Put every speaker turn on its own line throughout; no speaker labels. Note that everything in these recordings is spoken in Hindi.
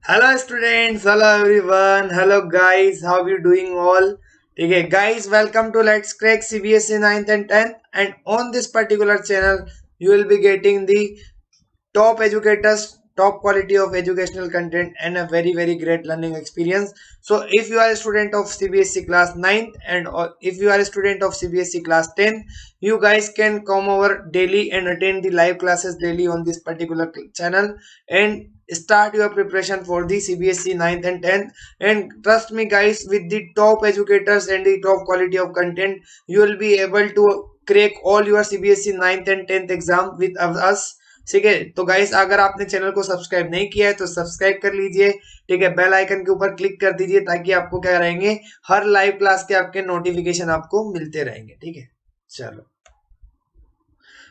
Hello students, hello everyone, hello guys, how you doing all? ठीक है guys, welcome to Let's Crack CBSE 9th and 10th, and on this particular channel you will be getting the top educators, top quality of educational content and a very great learning experience. So if you are a student of CBSE class 9th and if you are a student of CBSE class 10, you guys can come over daily and attend the live classes daily on this particular channel and start your preparation for the CBSE 9th and 10th. And trust me guys, with the top educators and the top quality of content, you will be able to crack all your CBSE 9th and 10th exam with us. ठीक है, तो गाइस अगर आपने चैनल को सब्सक्राइब नहीं किया है तो सब्सक्राइब कर लीजिए। ठीक है, बेल आइकन के ऊपर क्लिक कर दीजिए ताकि आपको क्या रहेंगे, हर लाइव क्लास के आपके नोटिफिकेशन आपको मिलते रहेंगे। ठीक है, चलो।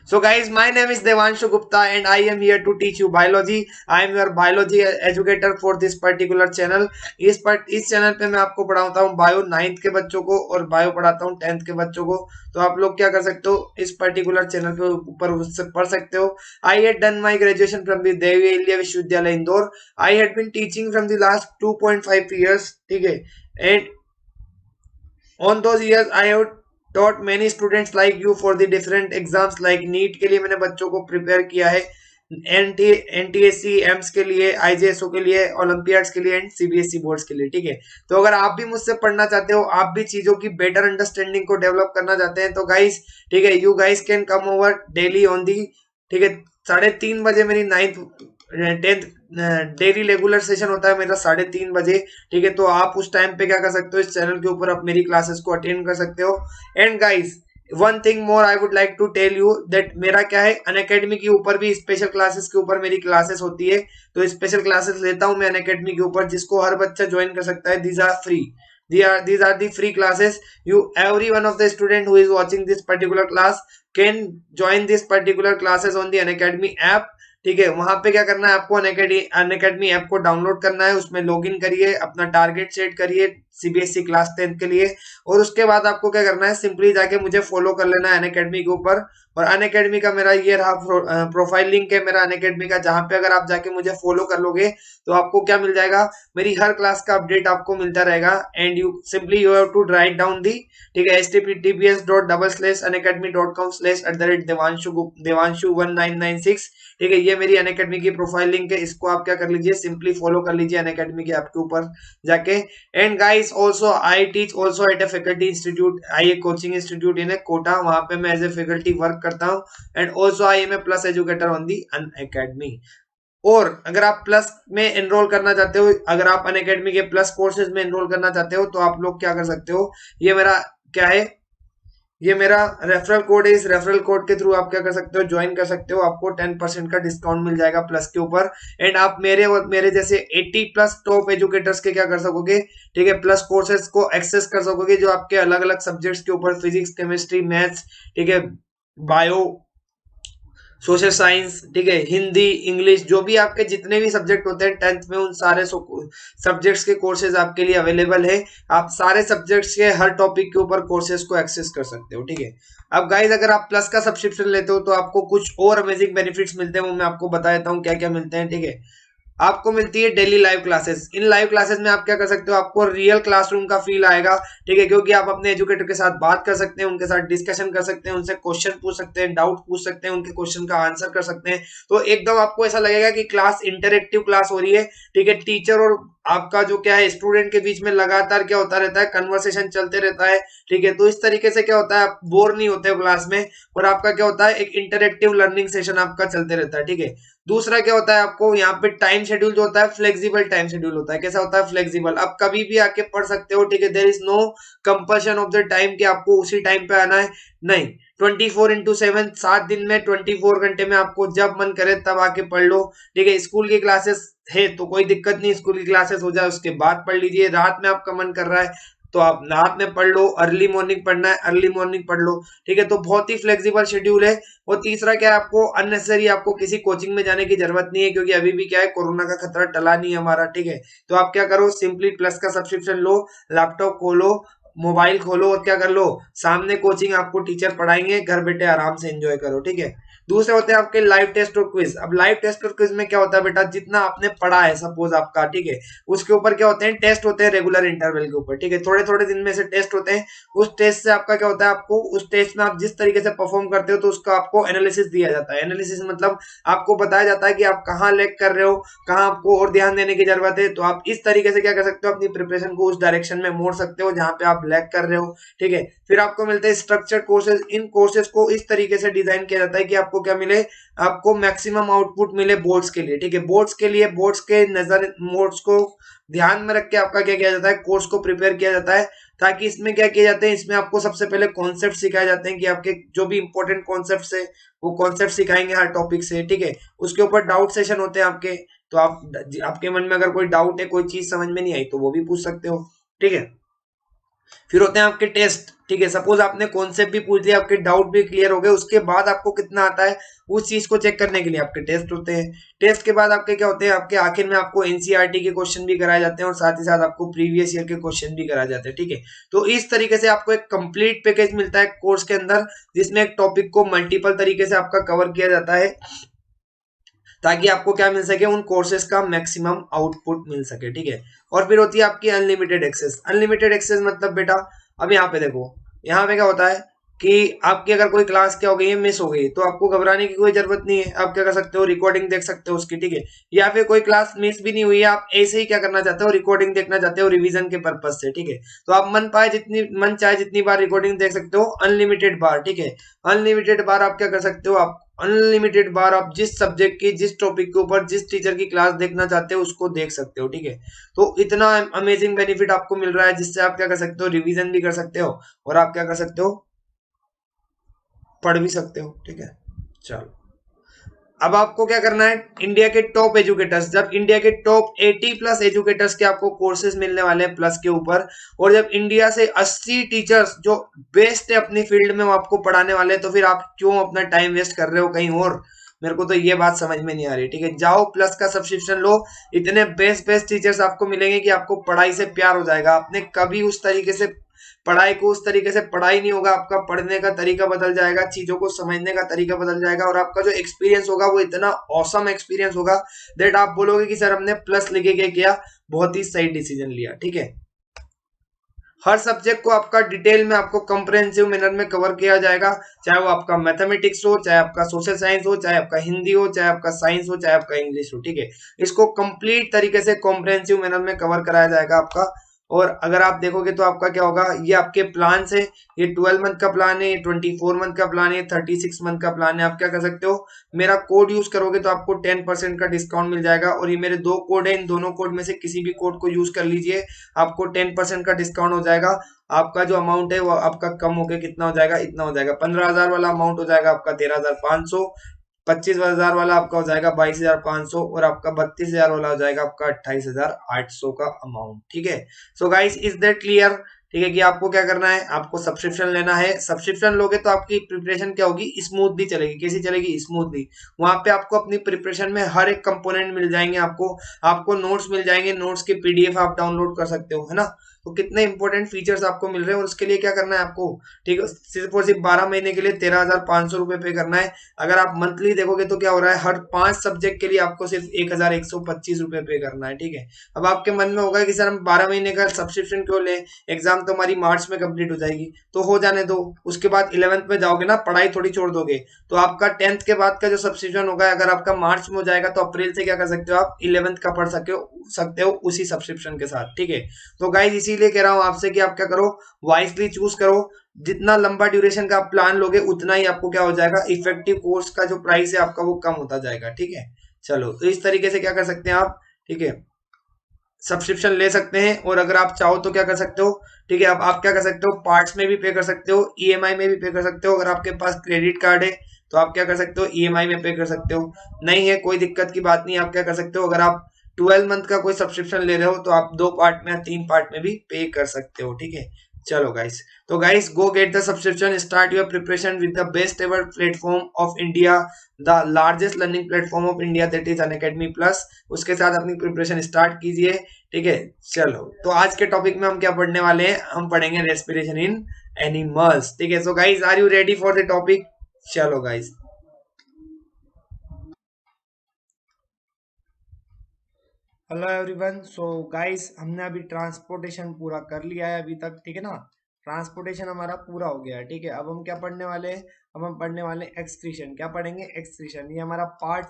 So guys, my name is Devanshu Gupta and I am here to teach you biology. I am your biology educator for this particular channel. इस चैनल पे मैं आपको पढ़ाता हूँ बायो 9th के बच्चों को और बायो पढ़ाता हूँ 10th के बच्चों को। तो आप लोग क्या कर सकते हो, इस पर्टिकुलर चैनल पे ऊपर उससे पढ़ सकते हो। I had done my graduation from the Devi Ahilya Vishwavidyalaya Indore. I had been teaching from the last 2.5 years। ठीक है, एंड on those years I have taught many students like you for the different exams like NEET के लिए मैंने बच्चों को प्रिपेयर किया है, एनटीएससी एम्स के लिए, आईजेएसओ के लिए, ओलंपियाड्स के लिए एंड सीबीएसई बोर्ड्स के लिए। ठीक है, तो अगर आप भी मुझसे पढ़ना चाहते हो, आप भी चीजों की बेटर अंडरस्टैंडिंग को डेवलप करना चाहते हैं तो गाइस, ठीक है, you guys can come over daily on the. ठीक है, 3:30 बजे मेरी 10th डेली रेगुलर सेशन होता है मेरा 3:30 बजे। ठीक है, तो आप उस टाइम पे क्या कर सकते हो, इस चैनल के ऊपर आप मेरी क्लासेस को अटेंड कर सकते हो। And guys, one thing more I would like to tell you that मेरा क्या है, अनअकैडमी के ऊपर भी स्पेशल क्लासेस के ऊपर मेरी क्लासेस होती है। तो स्पेशल क्लासेस लेता हूं मैं अनअकैडमी के ऊपर, जिसको हर बच्चा ज्वाइन कर सकता है। These are free, these are the free classes. You every one of the student who is watching this particular class can join this particular classes on the Unacademy app. ठीक है, वहां पे क्या करना है आपको, अनअकैडमी ऐप को डाउनलोड करना है, उसमें लॉगिन करिए, अपना टारगेट सेट करिए सीबीएसई क्लास 10th के लिए, और उसके बाद आपको क्या करना है, सिंपली जाके मुझे फॉलो कर लेना है अनअकैडमी के ऊपर। और अनअकैडमी का मेरा ये रहा प्रोफाइल लिंक है मेरा अनअकैडमी का, जहां पे अगर आप जाके मुझे फॉलो कर लोगे तो आपको क्या मिल जाएगा, मेरी हर क्लास का अपडेट आपको मिलता रहेगा। And you have to write down the, ठीक है, https://unacademy.com/@devanshu1996। ठीक है, ये मेरी अनअकैडमी की प्रोफाइल लिंक है, इसको आप क्या कर लीजिए, सिंपली फॉलो कर लीजिए अनअकैडमी के ऐप के ऊपर जाके। And guys, also I teach also at a faculty institute, I a coaching institute in a Kota, वहां पे मैं एज ए फैकल्टी वर्क करता हूँ। And also I am a plus educator on the Unacademy. और अगर आप प्लस में एनरोल करना चाहते हो, अगर आप अनअकैडमी के प्लस कोर्सेज में एनरोल करना चाहते हो तो आप लोग क्या कर सकते हो, ये मेरा क्या है, ये मेरा रेफरल कोड है, इस रेफरल कोड के थ्रू आप क्या कर सकते हो, ज्वाइन कर सकते हो, आपको 10% का डिस्काउंट मिल जाएगा प्लस के ऊपर। एंड आप मेरे जैसे 80 प्लस टॉप एजुकेटर्स के क्या कर सकोगे, ठीक है, प्लस कोर्सेज को एक्सेस कर सकोगे, जो आपके अलग अलग सब्जेक्ट्स के ऊपर, फिजिक्स, केमिस्ट्री, मैथ्स, ठीक है, बायो, सोशल साइंस, ठीक है, हिंदी, इंग्लिश, जो भी आपके जितने भी सब्जेक्ट होते हैं 10th में, उन सारे सब्जेक्ट्स के कोर्सेज आपके लिए अवेलेबल है। आप सारे सब्जेक्ट्स के हर टॉपिक के ऊपर कोर्सेज को एक्सेस कर सकते हो। ठीक है, अब गाइज, अगर आप प्लस का सब्सक्रिप्शन लेते हो तो आपको कुछ और अमेजिंग बेनिफिट्स मिलते हैं, वो मैं आपको बता देता हूँ क्या क्या मिलते हैं। ठीक है, आपको मिलती है डेली लाइव क्लासेस। इन लाइव क्लासेस में आप क्या कर सकते हो, आपको रियल क्लासरूम का फील आएगा। ठीक है, क्योंकि आप अपने एजुकेटर के साथ बात कर सकते हैं, उनके साथ डिस्कशन कर सकते हैं, उनसे क्वेश्चन पूछ सकते हैं, डाउट पूछ सकते हैं, उनके क्वेश्चन का आंसर कर सकते हैं। तो एकदम आपको ऐसा लगेगा कि क्लास इंटरेक्टिव क्लास हो रही है। ठीक है, टीचर और आपका जो क्या है, स्टूडेंट के बीच में लगातार क्या होता रहता है, कन्वर्सेशन चलते रहता है। ठीक है, तो इस तरीके से क्या होता है, आप बोर नहीं होते हो क्लास में, और आपका क्या होता है, एक इंटरेक्टिव लर्निंग सेशन आपका चलते रहता है। ठीक है, दूसरा क्या होता है, आपको यहाँ पे टाइम शेड्यूल जो होता है, फ्लेक्सिबल टाइम शेड्यूल होता है। कैसा होता है, फ्लेक्सिबल, आप कभी भी आके पढ़ सकते हो। ठीक है, there is no compulsion of the time कि आपको उसी टाइम पे आना है, नहीं, 24/7, 7 दिन में 24 घंटे में आपको जब मन करे तब आके पढ़ लो। ठीक है, स्कूल की क्लासेस है तो कोई दिक्कत नहीं, स्कूल की क्लासेस हो जाए उसके बाद पढ़ लीजिए। रात में आपका मन कर रहा है तो आप रात में पढ़ लो, अर्ली मॉर्निंग पढ़ना है अर्ली मॉर्निंग पढ़ लो। ठीक है, तो बहुत ही फ्लेक्सिबल शेड्यूल है। और तीसरा क्या है, आपको अननेसेसरी आपको किसी कोचिंग में जाने की जरूरत नहीं है, क्योंकि अभी भी क्या है, कोरोना का खतरा टला नहीं है हमारा। ठीक है, तो आप क्या करो, सिंपली प्लस का सब्सक्रिप्शन लो, लैपटॉप खोलो, मोबाइल खोलो, और क्या कर लो, सामने कोचिंग आपको टीचर पढ़ाएंगे, घर बैठे आराम से एंजॉय करो। ठीक है, दूसरे होते हैं आपके लाइव टेस्ट और क्विज। अब लाइव टेस्ट और क्विज में क्या होता है बेटा, जितना आपने पढ़ा है सपोज आपका, ठीक है, उसके ऊपर क्या होते हैं, टेस्ट होते हैं रेगुलर इंटरवल के ऊपर, ठीक है, थोड़े थोड़े दिन में से टेस्ट होते हैं। उस टेस्ट से आपका क्या होता है, आपको उस टेस्ट में आप जिस तरीके से परफॉर्म करते हो तो उसका आपको एनालिसिस दिया जाता है। एनालिसिस मतलब आपको बताया जाता है कि आप कहाँ लैग कर रहे हो, कहाँ आपको और ध्यान देने की जरूरत है। तो आप इस तरीके से क्या कर सकते हो, अपनी प्रिपरेशन को उस डायरेक्शन में मोड़ सकते हो जहां पे आप लैग कर रहे हो, ठीक है। फिर आपको मिलते हैं स्ट्रक्चर्ड कोर्सेज। इन कोर्सेज को इस तरीके से डिजाइन किया जाता है कि आपको क्या मिले, आपको मैक्सिमम आउटपुट मिले बोर्ड्स के लिए, ठीक है। बोर्ड्स के लिए, बोर्ड्स के नजर, बोर्ड्स को ध्यान में रख के आपका क्या किया जाता है, कोर्स को प्रिपेयर किया जाता है। ताकि इसमें क्या किया जाते हैं, इसमें आपको सबसे पहले कॉन्सेप्ट सिखाए जाते हैं कि आपके जो भी इंपॉर्टेंट कॉन्सेप्ट है वो कॉन्सेप्ट सिखाएंगे हर टॉपिक से, ठीक है। उसके ऊपर डाउट सेशन होते हैं आपके, तो आप आपके मन में अगर कोई डाउट है, कोई चीज समझ में नहीं आई तो वो भी पूछ सकते हो, ठीक है। फिर होते हैं आपके टेस्ट, ठीक है। सपोज आपने कॉन्सेप्ट भी पूछ लिया, आपके डाउट भी क्लियर हो गए, उसके बाद आपको कितना आता है उस चीज को चेक करने के लिए आपके टेस्ट होते हैं। टेस्ट के बाद आपके क्या होते हैं, आपके आखिर में आपको एनसीईआरटी के क्वेश्चन भी कराए जाते हैं और साथ ही साथ आपको प्रीवियस ईयर के क्वेश्चन भी कराए जाते हैं, ठीक है। तो इस तरीके से आपको एक कंप्लीट पैकेज मिलता है कोर्स के अंदर, जिसमें एक टॉपिक को मल्टीपल तरीके से आपका कवर किया जाता है, ताकि आपको क्या मिल सके, उन कोर्सेज का मैक्सिमम आउटपुट मिल सके, ठीक है। और फिर होती है आपकी अनलिमिटेड एक्सेस। अनलिमिटेड एक्सेस मतलब बेटा, अब यहाँ पे देखो, यहाँ पे क्या होता है कि आपकी अगर कोई क्लास क्या हो गई है, मिस हो गई, तो आपको घबराने की कोई जरूरत नहीं है। आप क्या कर सकते हो, रिकॉर्डिंग देख सकते हो उसकी, ठीक है। या फिर कोई क्लास मिस भी नहीं हुई है, आप ऐसे ही क्या करना चाहते हो, रिकॉर्डिंग देखना चाहते हो रिवीजन के पर्पज से, ठीक है। तो आप मन चाहे जितनी बार रिकॉर्डिंग देख सकते हो, अनलिमिटेड बार, ठीक है। अनलिमिटेड बार आप क्या कर सकते हो, आप अनलिमिटेड बार आप जिस सब्जेक्ट की, जिस टॉपिक के ऊपर, जिस टीचर की क्लास देखना चाहते हो उसको देख सकते हो, ठीक है। तो इतना अमेजिंग बेनिफिट आपको मिल रहा है, जिससे आप क्या कर सकते हो, रिवीजन भी कर सकते हो और आप क्या कर सकते हो, पढ़ भी सकते हो, ठीक है। चलो, अब आपको क्या करना है, इंडिया के टॉप एजुकेटर्स, जब इंडिया के टॉप 80 प्लस एजुकेटर्स के आपको कोर्सेज मिलने वाले हैं प्लस के ऊपर, और जब इंडिया से 80 टीचर्स जो बेस्ट है अपनी फील्ड में वो आपको पढ़ाने वाले हैं, तो फिर आप क्यों अपना टाइम वेस्ट कर रहे हो कहीं और। मेरे को तो ये बात समझ में नहीं आ रही, ठीक है। जाओ प्लस का सब्सक्रिप्शन लो, इतने बेस्ट बेस्ट टीचर्स आपको मिलेंगे कि आपको पढ़ाई से प्यार हो जाएगा। आपने कभी उस तरीके से पढ़ाई को उस तरीके से पढ़ाई नहीं होगा, आपका पढ़ने का तरीका बदल जाएगा, चीजों को समझने का तरीका बदल जाएगा, और आपका जो एक्सपीरियंस होगा वो इतना औसम एक्सपीरियंस होगा दैट आप बोलोगे कि सर हमने प्लस लेके क्या किया, बहुत ही सही डिसीजन लिया, ठीक है। हर सब्जेक्ट को आपका डिटेल में आपको कंप्रहेंसिव मैनर में कवर किया जाएगा, चाहे वो आपका मैथमेटिक्स हो, चाहे आपका सोशल साइंस हो, चाहे आपका हिंदी हो, चाहे आपका साइंस हो, चाहे आपका इंग्लिश हो, ठीक है। इसको कंप्लीट तरीके से कॉम्प्रहेंसिव मैनर में कवर कराया जाएगा आपका। और अगर आप देखोगे तो आपका क्या होगा, ये आपके प्लान से, ये 12 मंथ का प्लान है, ये 24 मंथ का प्लान है, 36 मंथ का प्लान है। आप क्या कर सकते हो, मेरा कोड यूज करोगे तो आपको 10% का डिस्काउंट मिल जाएगा, और ये मेरे दो कोड है, इन दोनों कोड में से किसी भी कोड को यूज कर लीजिए, आपको 10% का डिस्काउंट हो जाएगा। आपका जो अमाउंट है वो आपका कम होकर कितना हो जाएगा, इतना हो जाएगा, 15,000 वाला अमाउंट हो जाएगा आपका 13,500, 25,000 वाला आपका हो जाएगा 22,500, और आपका 32,000 वाला हो जाएगा आपका 28,800 का अमाउंट, ठीक है। So guys, is that clear, ठीक है, कि आपको क्या करना है, आपको सब्सक्रिप्शन लेना है। सब्सक्रिप्शन लोगे तो आपकी प्रिपरेशन क्या होगी, स्मूथली चलेगी। कैसी चलेगी, स्मूथली। वहां पे आपको अपनी प्रिपरेशन में हर एक कंपोनेंट मिल जाएंगे, आपको नोट्स मिल जाएंगे, नोट्स के पीडीएफ आप डाउनलोड कर सकते हो, है ना। तो कितने इंपॉर्टेंट फीचर्स आपको मिल रहे हैं, और उसके लिए क्या करना है आपको, ठीक है, सिर्फ और सिर्फ 12 महीने के लिए 13,500 रुपए पे करना है। अगर आप मंथली देखोगे तो क्या हो रहा है, हर 5 सब्जेक्ट के लिए आपको सिर्फ 1,125 रुपए पे करना है, ठीक है। अब आपके मन में होगा कि सर हम 12 महीने का सब्सक्रिप्शन क्यों लें, एग्जाम तो हमारी मार्च में कंप्लीट हो जाएगी। तो हो जाने दो, उसके बाद 11th में जाओगे ना, पढ़ाई थोड़ी छोड़ दोगे, तो आपका 10th के बाद का जो सब्सक्रिप्शन होगा, अगर आपका मार्च में हो जाएगा तो अप्रैल से क्या कर सकते हो, आप 11th का पढ़ सकते हो उसी सब्सक्रिप्शन के साथ, ठीक है। तो गाइज इसीलिए कह रहा हूं आपसे कि आप क्या करो, वाइसली चूज करो। जितना लंबा ड्यूरेशन का आप प्लान लोगे, उतना ही आपको क्या हो जाएगा, इफेक्टिव कोर्स का जो प्राइस है आपका वो कम होता जाएगा, ठीक है। चलो, तो इस तरीके से क्या कर सकते हैं आप, ठीक है, सब्सक्रिप्शन ले सकते हैं। और अगर आप चाहो तो क्या कर सकते हो, ठीक है, अब आप क्या कर सकते हो, पार्ट्स में भी पे कर सकते हो, ईएमआई में भी पे कर सकते हो। अगर आपके पास क्रेडिट कार्ड है तो आप क्या कर सकते हो, ईएमआई में पे कर सकते हो। नहीं है, कोई दिक्कत की बात नहीं, आप क्या कर सकते हो, अगर आप 12 मंथ का कोई सब्सक्रिप्शन ले रहे हो तो आप 2 पार्ट में या 3 पार्ट में भी पे कर सकते हो, ठीक है। चलो गाइस, तो guys go get the subscription, start your preparation with the best ever platform of India, the largest learning platform of India, that is Unacademy plus. उसके साथ अपनी प्रिपरेशन स्टार्ट कीजिए, ठीक है। चलो, तो आज के टॉपिक में हम क्या पढ़ने वाले हैं, हम पढ़ेंगे रेस्पिरेशन इन एनिमल्स, ठीक है। So guys, are you ready for the topic. चलो guys, hello everyone. So guys, हमने अभी ट्रांसपोर्टेशन पूरा कर लिया है अभी तक, ठीक है ना। ट्रांसपोर्टेशन हमारा पूरा हो गया है, ठीक है। अब हम क्या पढ़ने वाले हैं? अब हम पढ़ने वाले हैं एक्सक्रीशन। क्या पढ़ेंगे? एक्सक्रीशन। ये हमारा पार्ट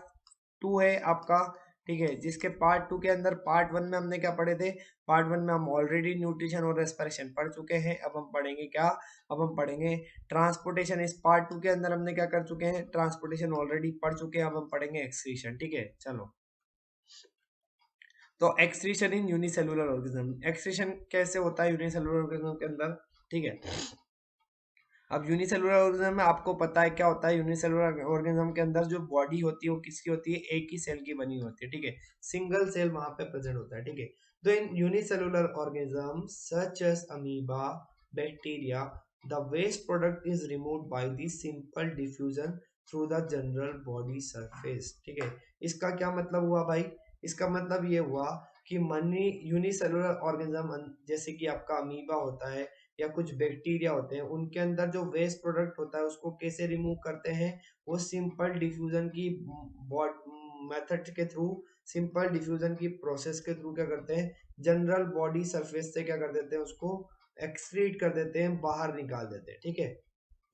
टू है आपका, ठीक है। जिसके पार्ट टू के अंदर पार्ट वन में हमने क्या पढ़े थे? पार्ट वन में हम ऑलरेडी न्यूट्रिशन और रेस्पिरेशन पढ़ चुके हैं। अब हम पढ़ेंगे क्या? अब हम पढ़ेंगे ट्रांसपोर्टेशन। इस पार्ट टू के अंदर हमने क्या कर चुके हैं? ट्रांसपोर्टेशन ऑलरेडी पढ़ चुके हैं। अब हम पढ़ेंगे एक्सक्रीशन, ठीक है। चलो, तो एक्सक्रीशन इन यूनिसेलुलर ऑर्गेनिज्म। एक्सक्रीशन कैसे होता है यूनिसेलुलर ऑर्गेनिज्म के अंदर, ठीक है। अब यूनिसेलुलर ऑर्गेनिज्म में आपको पता है क्या होता है? यूनिसेलुलर ऑर्गेनिज्म के अंदर जो बॉडी होती है वो किसकी होती है? एक ही सेल की बनी होती है, ठीक है। सिंगल सेल वहां पे प्रेजेंट होता है, ठीक है। तो in unicellular organism such as amoeba, bacteria, the waste product is removed by the simple diffusion through the general body surface, ठीक है। इसका क्या मतलब हुआ भाई? इसका मतलब ये हुआ कि मनी यूनिसेलुलर ऑर्गेनिज्म जैसे कि आपका अमीबा होता है या कुछ बैक्टीरिया होते हैं, उनके अंदर जो वेस्ट प्रोडक्ट होता है उसको कैसे रिमूव करते हैं? वो सिंपल डिफ्यूजन की मेथड के थ्रू, सिंपल डिफ्यूजन की प्रोसेस के थ्रू क्या करते हैं? जनरल बॉडी सरफेस से क्या कर देते हैं? उसको एक्सक्रीट कर देते हैं, बाहर निकाल देते हैं, ठीक है।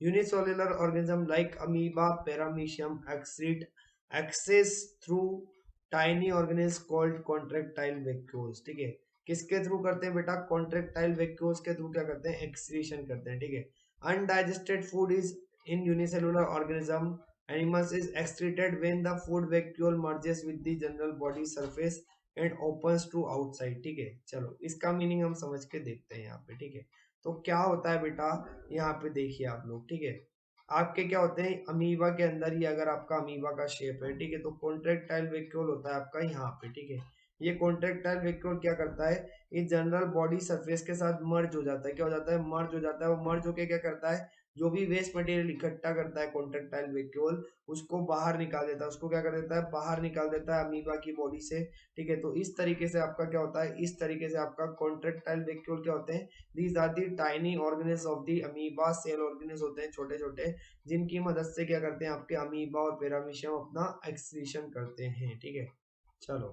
Unicellular organism like amoeba, paramecium excrete excess through tiny organelles called contractile vacuoles, ठीक है। किसके थ्रू करते हैं बेटा? कॉन्ट्रेक्टाइल वैक्यूल्स के थ्रू क्या करते हैं? एक्सक्रीशन करते हैं, ठीक है। Undigested food is in unicellular organism animals is excreted when the food vacuole merges with the general body surface and opens to outside, ठीक है। चलो, इसका मीनिंग हम समझ के देखते हैं यहाँ पे, ठीक है। तो क्या होता है बेटा, यहाँ पे देखिए आप लोग, ठीक है। आपके क्या होते हैं? अमीबा के अंदर, ये अगर आपका अमीबा का शेप है, ठीक है, तो कॉन्ट्रेक्टाइल वैक्यूल होता है आपका यहाँ पे, ठीक है। ये कॉन्ट्रेक्टाइल वैक्यूल क्या करता है? ये जनरल बॉडी सरफेस के साथ मर्ज हो जाता है। क्या हो जाता है? मर्ज हो जाता है। वो मर्ज होके क्या करता है? जो भी वेस्ट मटेरियल इकट्ठा करता है कॉन्ट्रेक्टाइल वैक्यूल, उसको बाहर निकाल देता है। उसको क्या कर देता है? बाहर निकाल देता है अमीबा की बॉडी से, ठीक है। तो इस तरीके से आपका क्या होता है? इस तरीके से आपका कॉन्ट्रेक्टाइल वैक्यूल क्या होते हैं? These are the tiny organelles of the amoeba. Cell organelles होते हैं छोटे छोटे, जिनकी मदद से क्या करते हैं? आपके अमीबा और पैरामीशियम अपना एक्सक्रीशन करते हैं, ठीक है। चलो,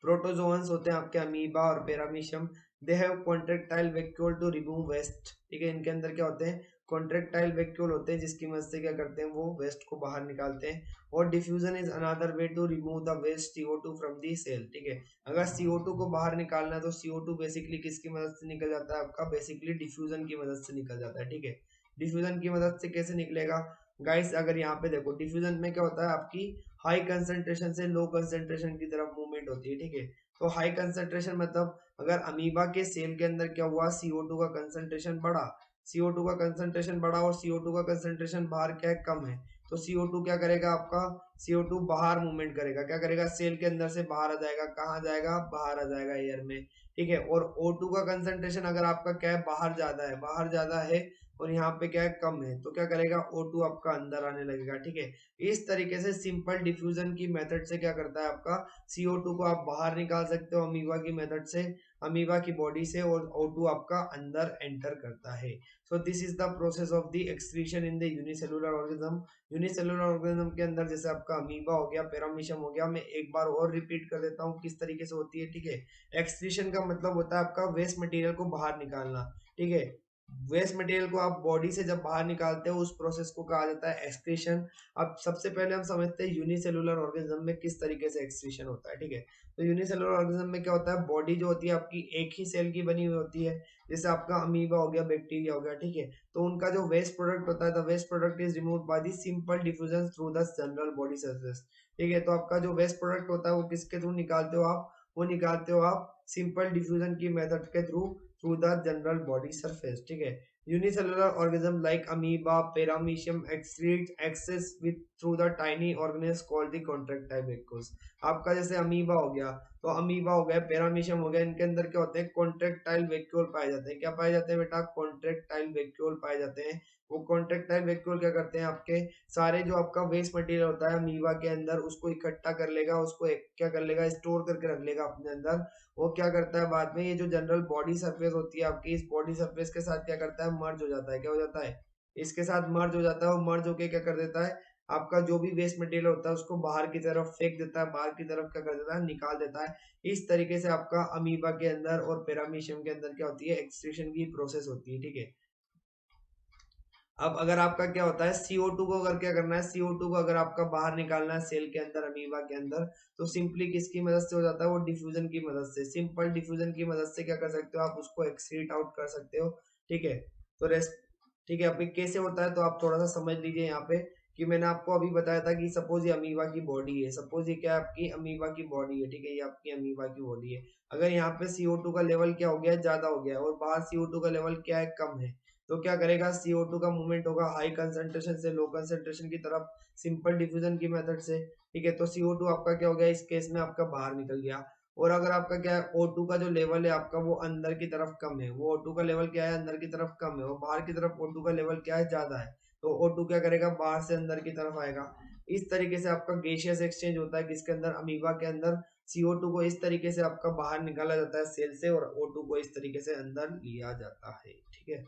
प्रोटोजोअन्स होते हैं आपके अमीबा और paramecium. They have contractile vacuole to remove waste, ठीक है। इनके अंदर क्या होते हैं? कॉन्ट्रेक्टाइल वैक्यूल होते हैं, जिसकी मदद से क्या करते हैं? वो वेस्ट को बाहर निकालते हैं। और diffusion is another way to remove the waste CO2 from the cell, ठीक है। अगर CO2 को बाहर निकालना है तो CO2 बेसिकली किसकी मदद से निकल जाता है? आपका बेसिकली डिफ्यूजन की मदद से निकल जाता है, ठीक है। डिफ्यूजन की मदद से कैसे निकलेगा गाइस? अगर यहाँ पे देखो, डिफ्यूजन में क्या होता है? आपकी हाई कंसंट्रेशन से लो कंसंट्रेशन की तरफ मूवमेंट होती है, ठीक है। तो हाई कंसंट्रेशन मतलब अगर अमीबा के सेल के अंदर क्या हुआ? CO2 का कंसंट्रेशन बढ़ा, CO2 का कंसंट्रेशन बढ़ा और CO2 का कंसंट्रेशन बाहर क्या है? कम है। तो CO2 क्या करेगा? आपका CO2 बाहर मूवमेंट करेगा। क्या करेगा? सेल के अंदर से बाहर आ जाएगा। कहाँ जाएगा? बाहर आ जाएगा एयर में, ठीक है। और O2 का कंसंट्रेशन अगर आपका क्या है? बाहर ज्यादा है, बाहर ज्यादा है और यहाँ पे क्या है? कम है, तो क्या करेगा? O2 आपका अंदर आने लगेगा, ठीक है। इस तरीके से सिंपल डिफ्यूजन की मेथड से क्या करता है? आपका CO2 को आप बाहर निकाल सकते हो अमीबा की मेथड से, अमीबा की बॉडी से, और O2 आपका अंदर एंटर करता है। So this is the process of the excretion in the unicellular organism. Unicellular organism के अंदर जैसे आपका अमीबा हो गया, पैरामीशियम हो गया, मैं एक बार और रिपीट कर देता हूँ किस तरीके से होती है, ठीक है। एक्सक्रीशन का मतलब होता है आपका वेस्ट मटेरियल को बाहर निकालना, ठीक है। वेस्ट मटेरियल को आप बॉडी से जब बाहर निकालते हो, उस प्रोसेस को कहा जाता है एक्सक्रीशन। अब सबसे पहले हम समझते हैं यूनिसेलुलर ऑर्गेनिज्म में किस तरीके से एक्सक्रीशन होता है, ठीक है। तो यूनिसेलुलर ऑर्गेनिज्म में क्या होता है? बॉडी जो होती है आपकी एक ही सेल की बनी हुई होती है, जैसे आपका अमीबा हो गया, बैक्टीरिया हो गया, ठीक है। तो उनका जो वेस्ट प्रोडक्ट होता है, the waste product is removed by the simple diffusion through the general body surface, ठीक है। तो आपका जो वेस्ट प्रोडक्ट होता है वो किसके थ्रू निकालते हो आप? वो निकालते हो आप सिंपल डिफ्यूजन की मेथड के through the general body surface, ठीक है। Unicellular organism like amoeba, paramecium excretes excess with through the tiny organelles called the contractile vacuoles। आपका जैसे अमीबा हो गया, तो अमीबा हो गया, पैरामीशियम हो गया, इनके अंदर क्या होते हैं? कॉन्ट्रेक्टाइल वैक्यूल पाए जाते हैं। क्या पाए जाते हैं बेटा? कॉन्ट्रेक्टाइल वैक्यूल पाए जाते हैं। वो कॉन्ट्रेक्टाइल वैक्यूल क्या करते हैं? आपके सारे जो आपका वेस्ट मटेरियल होता है अमीबा के अंदर, उसको इकट्ठा कर लेगा, उसको क्या कर लेगा? स्टोर करके रख लेगा अपने अंदर। वो क्या करता है? बाद में ये जो जनरल बॉडी सरफेस होती है आपकी, इस बॉडी सरफेस के साथ क्या करता है? मर्ज हो जाता है। क्या हो जाता है? इसके साथ मर्ज हो जाता है और मर्ज होके क्या कर देता है? आपका जो भी वेस्ट मटेरियल होता है उसको बाहर की तरफ फेंक देता है, बाहर की तरफ क्या कर देता है, निकाल देता है। इस तरीके से आपका अमीबा के अंदर और पैरामीशियम के अंदर क्या होती है, एक्सक्रीशन की प्रोसेस होती है, ठीक है। अब अगर आपका क्या होता है, CO2 को अगर क्या करना है, CO2 को अगर आपका बाहर निकालना है सेल के अंदर, अमीबा के अंदर, तो सिंपली किसकी मदद से हो जाता है, वो डिफ्यूजन की मदद से, सिंपल डिफ्यूजन की मदद से क्या कर सकते हो आप, उसको एक्सक्रीट आउट कर सकते हो, ठीक है। तो रेस्ट, ठीक है। अभी कैसे होता है तो आप थोड़ा सा समझ लीजिए यहाँ पे, कि मैंने आपको अभी बताया था कि सपोज ये अमीबा की बॉडी है, सपोज ये क्या है, आपकी अमीबा की बॉडी है, ठीक है, ये आपकी अमीबा की बॉडी है। अगर यहाँ पे CO2 का लेवल क्या हो गया है, ज्यादा हो गया है, और बाहर CO2 का लेवल क्या है, कम है, तो क्या करेगा, CO2 का मूवमेंट होगा हाई कंसंट्रेशन से लो कंसंट्रेशन की तरफ, सिंपल डिफ्यूजन की मेथड से, ठीक है। तो CO2 आपका क्या हो गया, इस केस में आपका बाहर निकल गया। और अगर आपका क्या है, O2 का जो लेवल है आपका, वो अंदर की तरफ कम है, वो O2 का लेवल क्या है, अंदर की तरफ कम है, और बाहर की तरफ O2 का लेवल क्या है, ज्यादा है। तो O2 क्या करेगा, बाहर से अंदर की तरफ आएगा। इस तरीके से आपका गैसियस एक्सचेंज होता है, किसके अंदर, अमीबा के अंदर। CO2 को इस तरीके से आपका बाहर निकाला जाता है सेल से, और O2 को इस तरीके से अंदर लिया जाता है, ठीक है,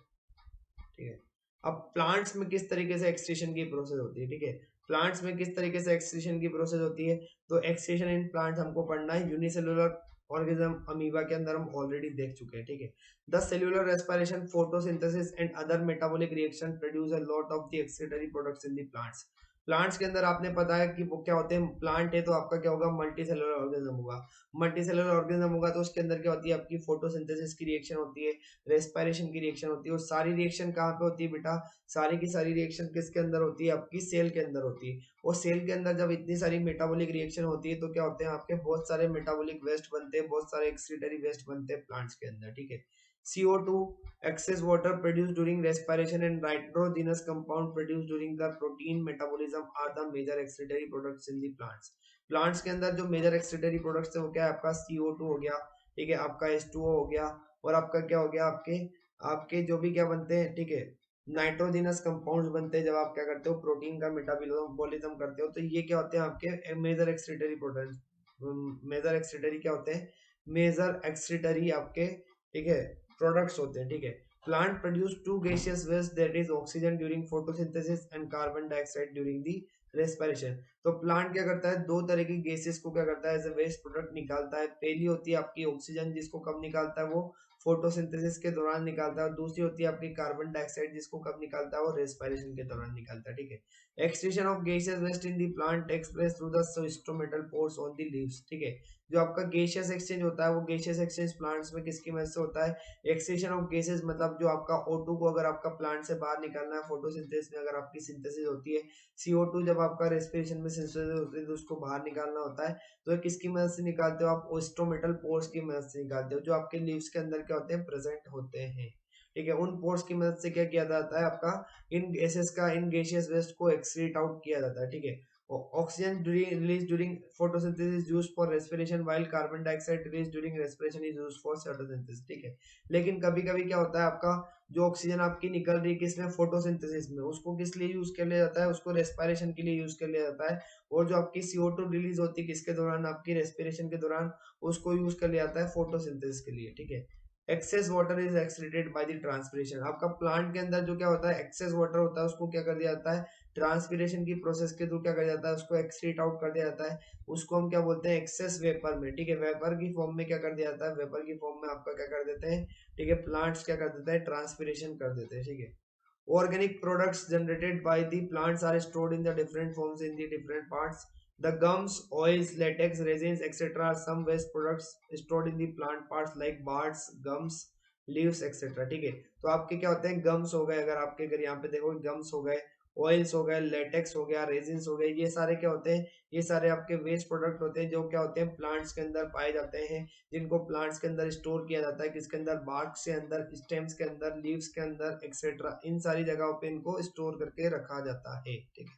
ठीक है। अब प्लांट्स में किस तरीके से एक्सक्रीशन की प्रोसेस होती है, ठीक है, प्लांट्स में किस तरीके से एक्सक्रीशन की प्रोसेस होती है, तो एक्सक्रीशन इन प्लांट्स हमको पढ़ना है, यूनिसेलुलर ऑर्गेनिज्म अमीबा के अंदर हम ऑलरेडी देख चुके हैं, ठीक है। The cellular respiration, photosynthesis and other metabolic reaction produce a lot of the excretory products in the plants. Plants के अंदर आपने पता है कि वो क्या होते हैं, प्लांट है तो आपका क्या होगा, मल्टी सेलुलर ऑर्गेनिज्म होगा। मल्टी सेलुलर ऑर्गेनिज्म होगा तो उसके अंदर क्या होती है, आपकी फोटोसिंथेसिस की रिएक्शन होती है, रेस्पिरेशन की रिएक्शन होती है। और सारी रिएक्शन कहाँ पे होती है बेटा, सारी की सारी रिएक्शन किसके अंदर होती है, आपकी सेल के अंदर होती है। और सेल के अंदर जब इतनी सारी मेटाबॉलिक रिएक्शन होती है तो क्या होते हैं, आपके बहुत सारे मेटाबॉलिक वेस्ट बनते हैं, बहुत सारे एक्सक्रीटरी वेस्ट बनते हैं प्लांट्स के अंदर, ठीक है। CO2, excess water produced during respiration and nitrogenous compound produced during the protein metabolism are the major excretory products in the plants। Plants के अंदर जो मेजर एक्सक्रीटरी प्रोडक्ट्स है वो क्या है, आपका CO2 हो गया, ठीक है, आपका H2O हो गया, और आपका क्या हो गया, आपके आपके जो भी क्या बनते हैं, ठीक है, नाइट्रोजिनस कंपाउंड्स बनते हैं जब आप क्या करते हो, प्रोटीन का मेटाबॉलिज्म करते हो, तो ये क्या होते हैं आपके major excretory products. Major excretory क्या होते हैं, मेजर एक्सक्रीटरी आपके, ठीक है, प्रोडक्ट्स होते हैं, ठीक है। Plant produce two gaseous waste, that is oxygen during photosynthesis and carbon dioxide during the respiration. तो प्लांट क्या करता है, दो तरह की गैसेस को क्या करता है, एज ए वेस्ट प्रोडक्ट निकालता है। पहली होती है आपकी ऑक्सीजन, जिसको कब निकालता है, वो फोटोसिंथेसिस के दौरान निकालता है। और दूसरी होती है आपकी कार्बन डाइऑक्साइड, जिसको कब निकालता है, वो रेस्पिरेशन के दौरान निकालता है, ठीक है। Excretion of gaseous waste in the plant takes place through the stomatal pores on the leaves, ठीक है। जो आपका गैसियस एक्सचेंज होता है, वो गैसियस एक्सचेंज प्लांट्स में किसकी मदद से होता है, एक्सक्रीशन ऑफ गैसेस, मतलब जो आपका O2 को अगर आपका प्लांट से बाहर निकालना है, फोटोसिंथेसिस में अगर आपकी सिंथेसिस होती है, CO2 जब आपका रेस्पिरेशन में सिंथेसिस होती है तो उसको बाहर निकालना होता है। तो किसकी मदद से निकालते हो आप, ओस्टोमेटल पोर्स की मदद से निकालते हो, जो आपके लीव्स के अंदर क्या होते हैं, प्रेजेंट होते हैं, ठीक है। उन पोर्स की मदद से क्या किया जाता है, आपका इन गैसेस का, इन गैसियस वेस्ट को एक्सक्रीट आउट किया जाता है, ठीक है। Oxygen released during photosynthesis is used for respiration, while carbon dioxide released during respiration is used for photosynthesis, ठीक है। लेकिन कभी कभी क्या होता है, आपका जो ऑक्सीजन आपकी निकल रही है किसमें, फोटोसिंथेसिस में, उसको किस लिए यूज कर लिया जाता है, उसको रेस्पिरेशन के लिए यूज कर लिया जाता है। और जो आपकी CO2 रिलीज होती है किसके दौरान, आपकी रेस्पिरेशन के दौरान, उसको यूज कर लिया जाता है फोटोसिंथेसिस के लिए, ठीक है। Excess water is excreted by the transpiration. आपका प्लांट के अंदर जो क्या होता है, एक्सेस वाटर होता है, उसको क्या कर दिया जाता है, ट्रांसपिरेशन की प्रोसेस के थ्रू क्या कर जाता है, उसको एक्सक्रीट आउट कर दिया जाता है। उसको हम क्या बोलते हैं, एक्सेस वेपर में, ठीक है, वेपर की फॉर्म में क्या कर दिया जाता है, वेपर की फॉर्म में आपका क्या कर देते हैं, ठीक है, प्लांट्स क्या कर देते हैं, ट्रांसपिरेशन कर देते हैं, ठीक है। Organic products generated by the plants are stored in the different forms in the different parts. The gums, oils, latex, resins, etc. are some waste products stored in the plant parts like buds, gums, leaves, etc. ठीक है। तो आपके क्या होते हैं, गम्स हो गए, अगर आपके घर यहाँ पे देखो गम्स हो गए, ऑयल्स हो गए, लेटेक्स हो गया, रेजिन्स हो गए, ये सारे क्या होते हैं, ये सारे आपके वेस्ट प्रोडक्ट होते हैं जो क्या होते हैं, प्लांट्स के अंदर पाए जाते हैं, जिनको प्लांट्स के अंदर स्टोर किया जाता है, किसके अंदर, बार्क से अंदर, स्टेम्स के अंदर, लीव्स के अंदर, एक्सेट्रा, इन सारी जगहों पे इनको स्टोर करके रखा जाता है, ठीक है।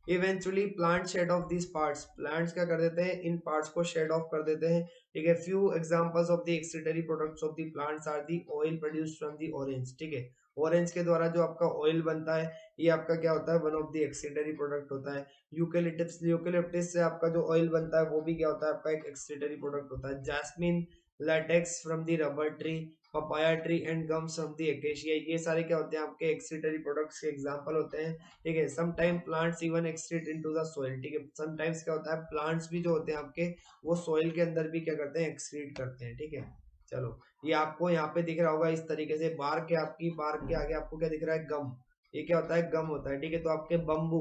Eventually plant shed off this parts, plants क्या कर देते हैं, इन पार्ट्स को शेड ऑफ कर देते हैं, ठीक है। Few examples of the excretory products of the plants are the oil produced from the orange, ठीक है। ऑरेंज के द्वारा जो आपका ऑयल बनता है, ये आपका क्या होता है, one of the excretory product होता है। यूकेलिप्टस, यूकेलिप्टस से आपका जो ऑयल बनता है वो भी क्या होता है, आपका एक एक्सक्रीटरी प्रोडक्ट होता है। Jasmine, latex from the rubber tree, papaya tree and gums from the acacia. ये सारे क्या होते हैं आपके एक्सक्रीटरी प्रोडक्ट्स के एग्जांपल होते हैं, ठीक है। Some time plants even excrete into the soil, ठीक है। सम टाइम्स क्या होता है प्लांट्स भी जो होते हैं आपके वो सॉइल के अंदर भी क्या करते हैं एक्सक्रीट करते हैं, ठीक है। चलो ये आपको यहाँ पे दिख रहा होगा इस तरीके से, बार के आगे आपको क्या दिख रहा है गम, ये क्या होता है गम होता है, ठीक है। तो आपके बम्बू,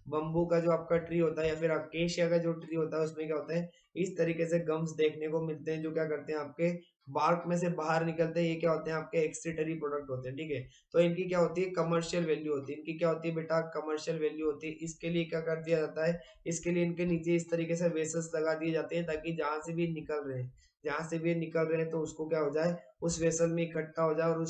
बम्बू का जो आपका ट्री होता है या फिर अकेशिया का जो ट्री होता है उसमें क्या होता है इस तरीके से गम्स देखने को मिलते हैं जो क्या करते हैं आपके बार्क में से बाहर निकलते हैं। ये क्या होते हैं आपके एक्सक्रीटरी प्रोडक्ट होते हैं, ठीक है। तो इनकी क्या होती है कमर्शियल वैल्यू होती है, इनकी क्या होती है बेटा कमर्शियल वैल्यू होती है। इसके लिए क्या कर दिया जाता है, इसके लिए इनके नीचे इस तरीके से वेसल्स लगा दिए जाते हैं ताकि जहां से भी निकल रहे हैं, जहां से भी निकल रहे हैं तो उसको क्या हो जाए उस वेसल में इकट्ठा हो जाए, और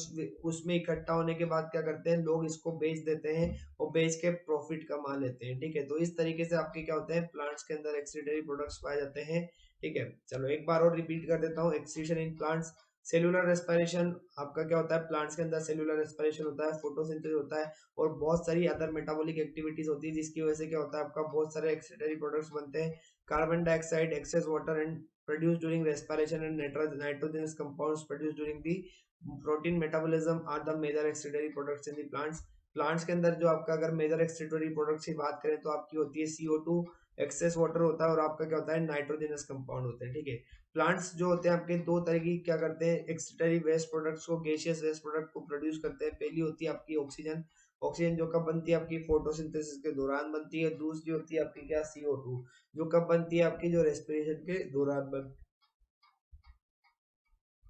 उसमें इकट्ठा होने के बाद क्या करते हैं लोग इसको बेच देते हैं और बेच के प्रॉफिट कमा लेते हैं, ठीक है। तो इस तरीके से आपके क्या होते हैं प्लांट्स के अंदर एक्सक्रीटरी प्रोडक्ट्स पाए जाते हैं, ठीक है। चलो एक बार और रिपीट कर देता हूँ, excretion in plants, cellular respiration आपका क्या होता है प्लांट्स के अंदर सेलुलर रेस्पिरेशन होता है, फोटोसिंथेसिस होता है और बहुत सारी अदर मेटाबॉलिक एक्टिविटीज होती है जिसकी वजह से क्या होता है आपका बहुत सारे एक्सक्रीटरी प्रोडक्ट्स बनते हैं। Carbon dioxide, access water and produced during respiration and nitrogenous compounds produced during the protein metabolism are the major excretory products in the plants। Plants के अंदर जो आपका अगर मेजर एक्सक्रीटरी प्रोडक्ट्स की बात करें तो आपकी होती है CO2, एक्सेस वाटर होता है और आपका क्या होता है नाइट्रोजनस कंपाउंड होते हैं, ठीक है। प्लांट्स जो होते हैं आपके दो तरह की क्या करते हैं एक्सक्रीटरी वेस्ट प्रोडक्ट्स को, गैसियस वेस्ट प्रोडक्ट को प्रोड्यूस करते हैं। पहली होती है आपकी ऑक्सीजन, ऑक्सीजन जो कब बनती है आपकी फोटोसिंथेसिस के दौरान बनती है। दूसरी होती है आपकी क्या CO2 जो कब बनती है आपकी जो रेस्पिरेशन के दौरान बनती है,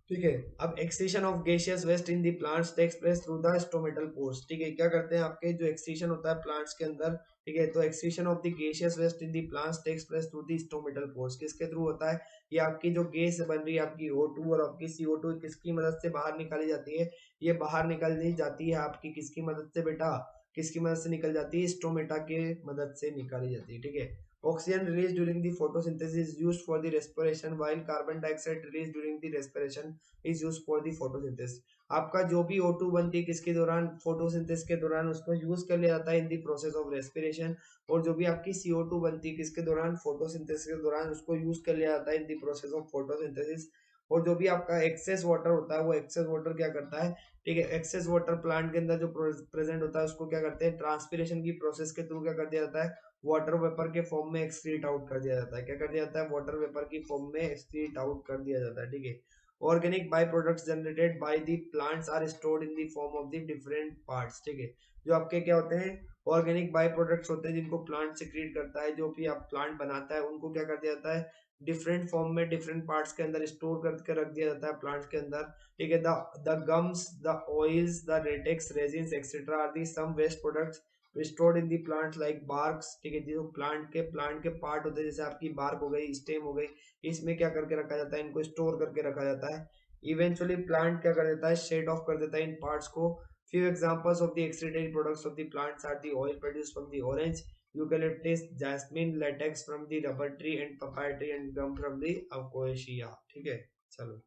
ठीक है। अब excretion of gaseous waste in the plants takes place through the stomatal pores, ठीक है। क्या करते हैं आपके जो एक्सक्रीशन होता है प्लांट्स के अंदर, ठीक है। तो excretion of the gaseous waste in the plants takes place through the stomatal pores, किसके थ्रू होता है ये आपकी जो गैस बन रही है आपकी O2 और आपकी CO2 किसकी मदद से बाहर निकाली जाती है, ये बाहर निकाली जाती है आपकी किसकी मदद से बेटा, किसकी मदद से निकल जाती है स्टोमेटा के मदद से निकाली जाती है, ठीक है। Oxygen released during the photosynthesis is used for the respiration while carbon dioxide released during the respiration is used for the photosynthesis। आपका जो भी O2 बनती है किसके दौरान फोटोसिंथेसिस के दौरान उसको यूज कर लिया जाता है इन दी प्रोसेस ऑफ रेस्पिरेशन, और जो भी आपकी CO2 बनती है किसके दौरान फोटोसिंथेसिस के दौरान उसको यूज कर लिया जाता है इन दी प्रोसेस ऑफ फोटोसिंथेसिस। और जो भी आपका एक्सेस वाटर होता है वो एक्सेस वाटर क्या करता है, ठीक है। एक्सेस वाटर प्लांट के अंदर जो प्रेजेंट होता है उसको क्या करते हैं ट्रांसपिरेशन की प्रोसेस के थ्रू क्या कर दिया जाता है वाटर वेपर के फॉर्म में एक्सक्रीट आउट कर दिया जाता है। क्या कर दिया जाता है वाटर वेपर की फॉर्म में एक्सक्रीट आउट कर दिया जाता है, ठीक है। Organic by products generated by the plants are stored in the form of the different parts, ठीक है। जो आपके क्या होते हैं ऑर्गेनिक बाय प्रोडक्ट्स होते हैं जिनको प्लांट सिक्रीट करता है, जो भी आप प्लांट बनाता है उनको क्या कर दिया जाता है डिफरेंट फॉर्म में डिफरेंट पार्ट्स के अंदर स्टोर करके रख दिया जाता है प्लांट्स के अंदर, ठीक है। The gums, the oils, the latex, resins etcetera are the some waste products stored in the plants like barks, ठीक है। जो प्लांट के पार्ट होते हैं जैसे आपकी बार्क हो गई, स्टेम हो गई, इसमें क्या करके रखा जाता है इनको स्टोर करके रखा जाता है। इवेंचुअली प्लांट क्या कर देता है शेड ऑफ कर देता है इन पार्ट्स को। few examples of the excretory products of the plants are the oil produced from the orange, eucalyptus, jasmine, latex from the rubber tree and papaya tree and gum from the acacia, ठीक है। चलो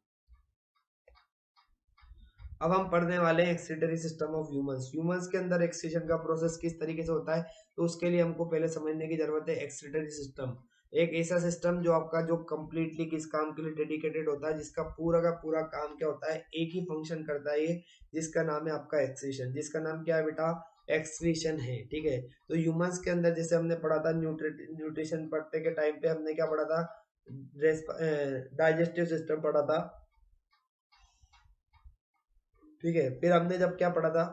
अब हम पढ़ने वाले हैं excretory system of humans. Humans के अंदर एक्सक्रीशन का प्रोसेस किस तरीके से होता है तो उसके लिए हमको पहले समझने की जरूरत है एक्सक्रीटरी सिस्टम। एक ऐसा सिस्टम जो आपका जो कंप्लीटली किस काम के लिए डेडिकेटेड होता है, जिसका पूरा का पूरा काम क्या होता है एक ही फंक्शन करता है ये, जिसका नाम है आपका एक्सक्रीशन। जिसका नाम क्या है बेटा एक्सक्रीशन है, ठीक है। तो ह्यूमंस के अंदर जैसे हमने पढ़ा था न्यूट्रिशन पढ़ते के टाइम पे हमने क्या पढ़ा था डाइजेस्टिव सिस्टम पढ़ा था, ठीक है। फिर हमने जब क्या पढ़ा था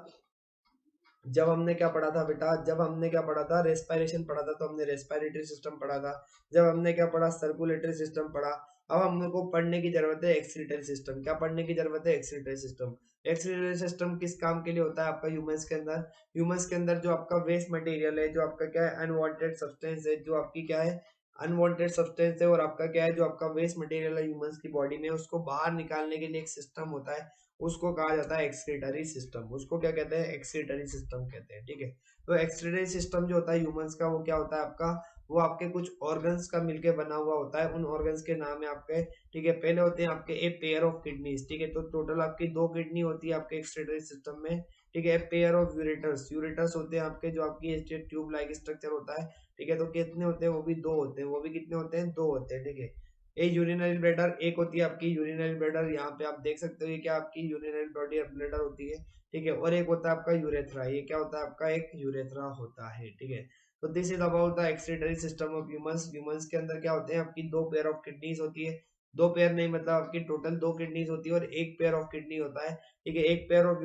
जब हमने क्या पढ़ा था बेटा जब हमने क्या पढ़ा था रेस्पिरेशन पढ़ा था, तो हमने रेस्पिरेटरी सिस्टम पढ़ा था। जब हमने क्या पढ़ा सर्कुलेटरी सिस्टम पढ़ा। अब हम लोग को पढ़ने की जरूरत है एक्सक्रीटरी सिस्टम। क्या पढ़ने की जरूरत है एक्सक्रीटरी सिस्टम। एक्सक्रीटरी सिस्टम किस काम के लिए होता है आपका ह्यूमंस के अंदर, ह्यूमंस के अंदर जो आपका वेस्ट मटेरियल है, जो आपका क्या है अनवांटेड सब्सटेंस है, जो आपकी क्या है अनवांटेड सब्सटेंस है, और आपका क्या है जो आपका वेस्ट मटेरियल है ह्यूमंस की बॉडी में उसको बाहर निकालने के लिए एक सिस्टम होता है, उसको कहा जाता है एक्सक्रीटरी सिस्टम। उसको क्या कहते हैं एक्सक्रीटरी सिस्टम कहते हैं, ठीक है। तो एक्सक्रीटरी सिस्टम जो होता है ह्यूमंस का वो क्या होता है आपका वो आपके कुछ ऑर्गन्स का मिलके बना हुआ होता है। उन ऑर्गन्स के नाम है आपके, ठीक है। पहले होते हैं आपके ए पेयर ऑफ किडनीज, ठीक है। तो टोटल आपकी 2 किडनी होती है आपके एक्सक्रीटरी सिस्टम में, ठीक है। पेयर ऑफ यूरेटर्स, यूरेटर्स होते हैं आपके जो आपकी ट्यूब लाइक स्ट्रक्चर होता है, ठीक है। तो कितने होते हैं वो भी 2 होते हैं, वो भी कितने होते हैं 2 होते हैं, ठीक है। ए यूरिनरी ब्लैडर, एक होती है आपकी यूरिनरी ब्लैडर, यहाँ पे आप देख सकते हो ये क्या आपकी यूरिनरी ब्लैडर होती है, ठीक है। और एक होता है आपका यूरेथ्रा, ये क्या होता है आपका एक यूरेथ्रा होता है, ठीक है। तो this is about the excretory system of humans. Humans के अंदर क्या होते हैं, आपकी दो पेयर ऑफ किडनीज होती है, दो पेयर नहीं मतलब आपकी टोटल दो किडनीज होती है और एक पेयर ऑफ किडनी होता है, ठीक है। एक पेयर ऑफ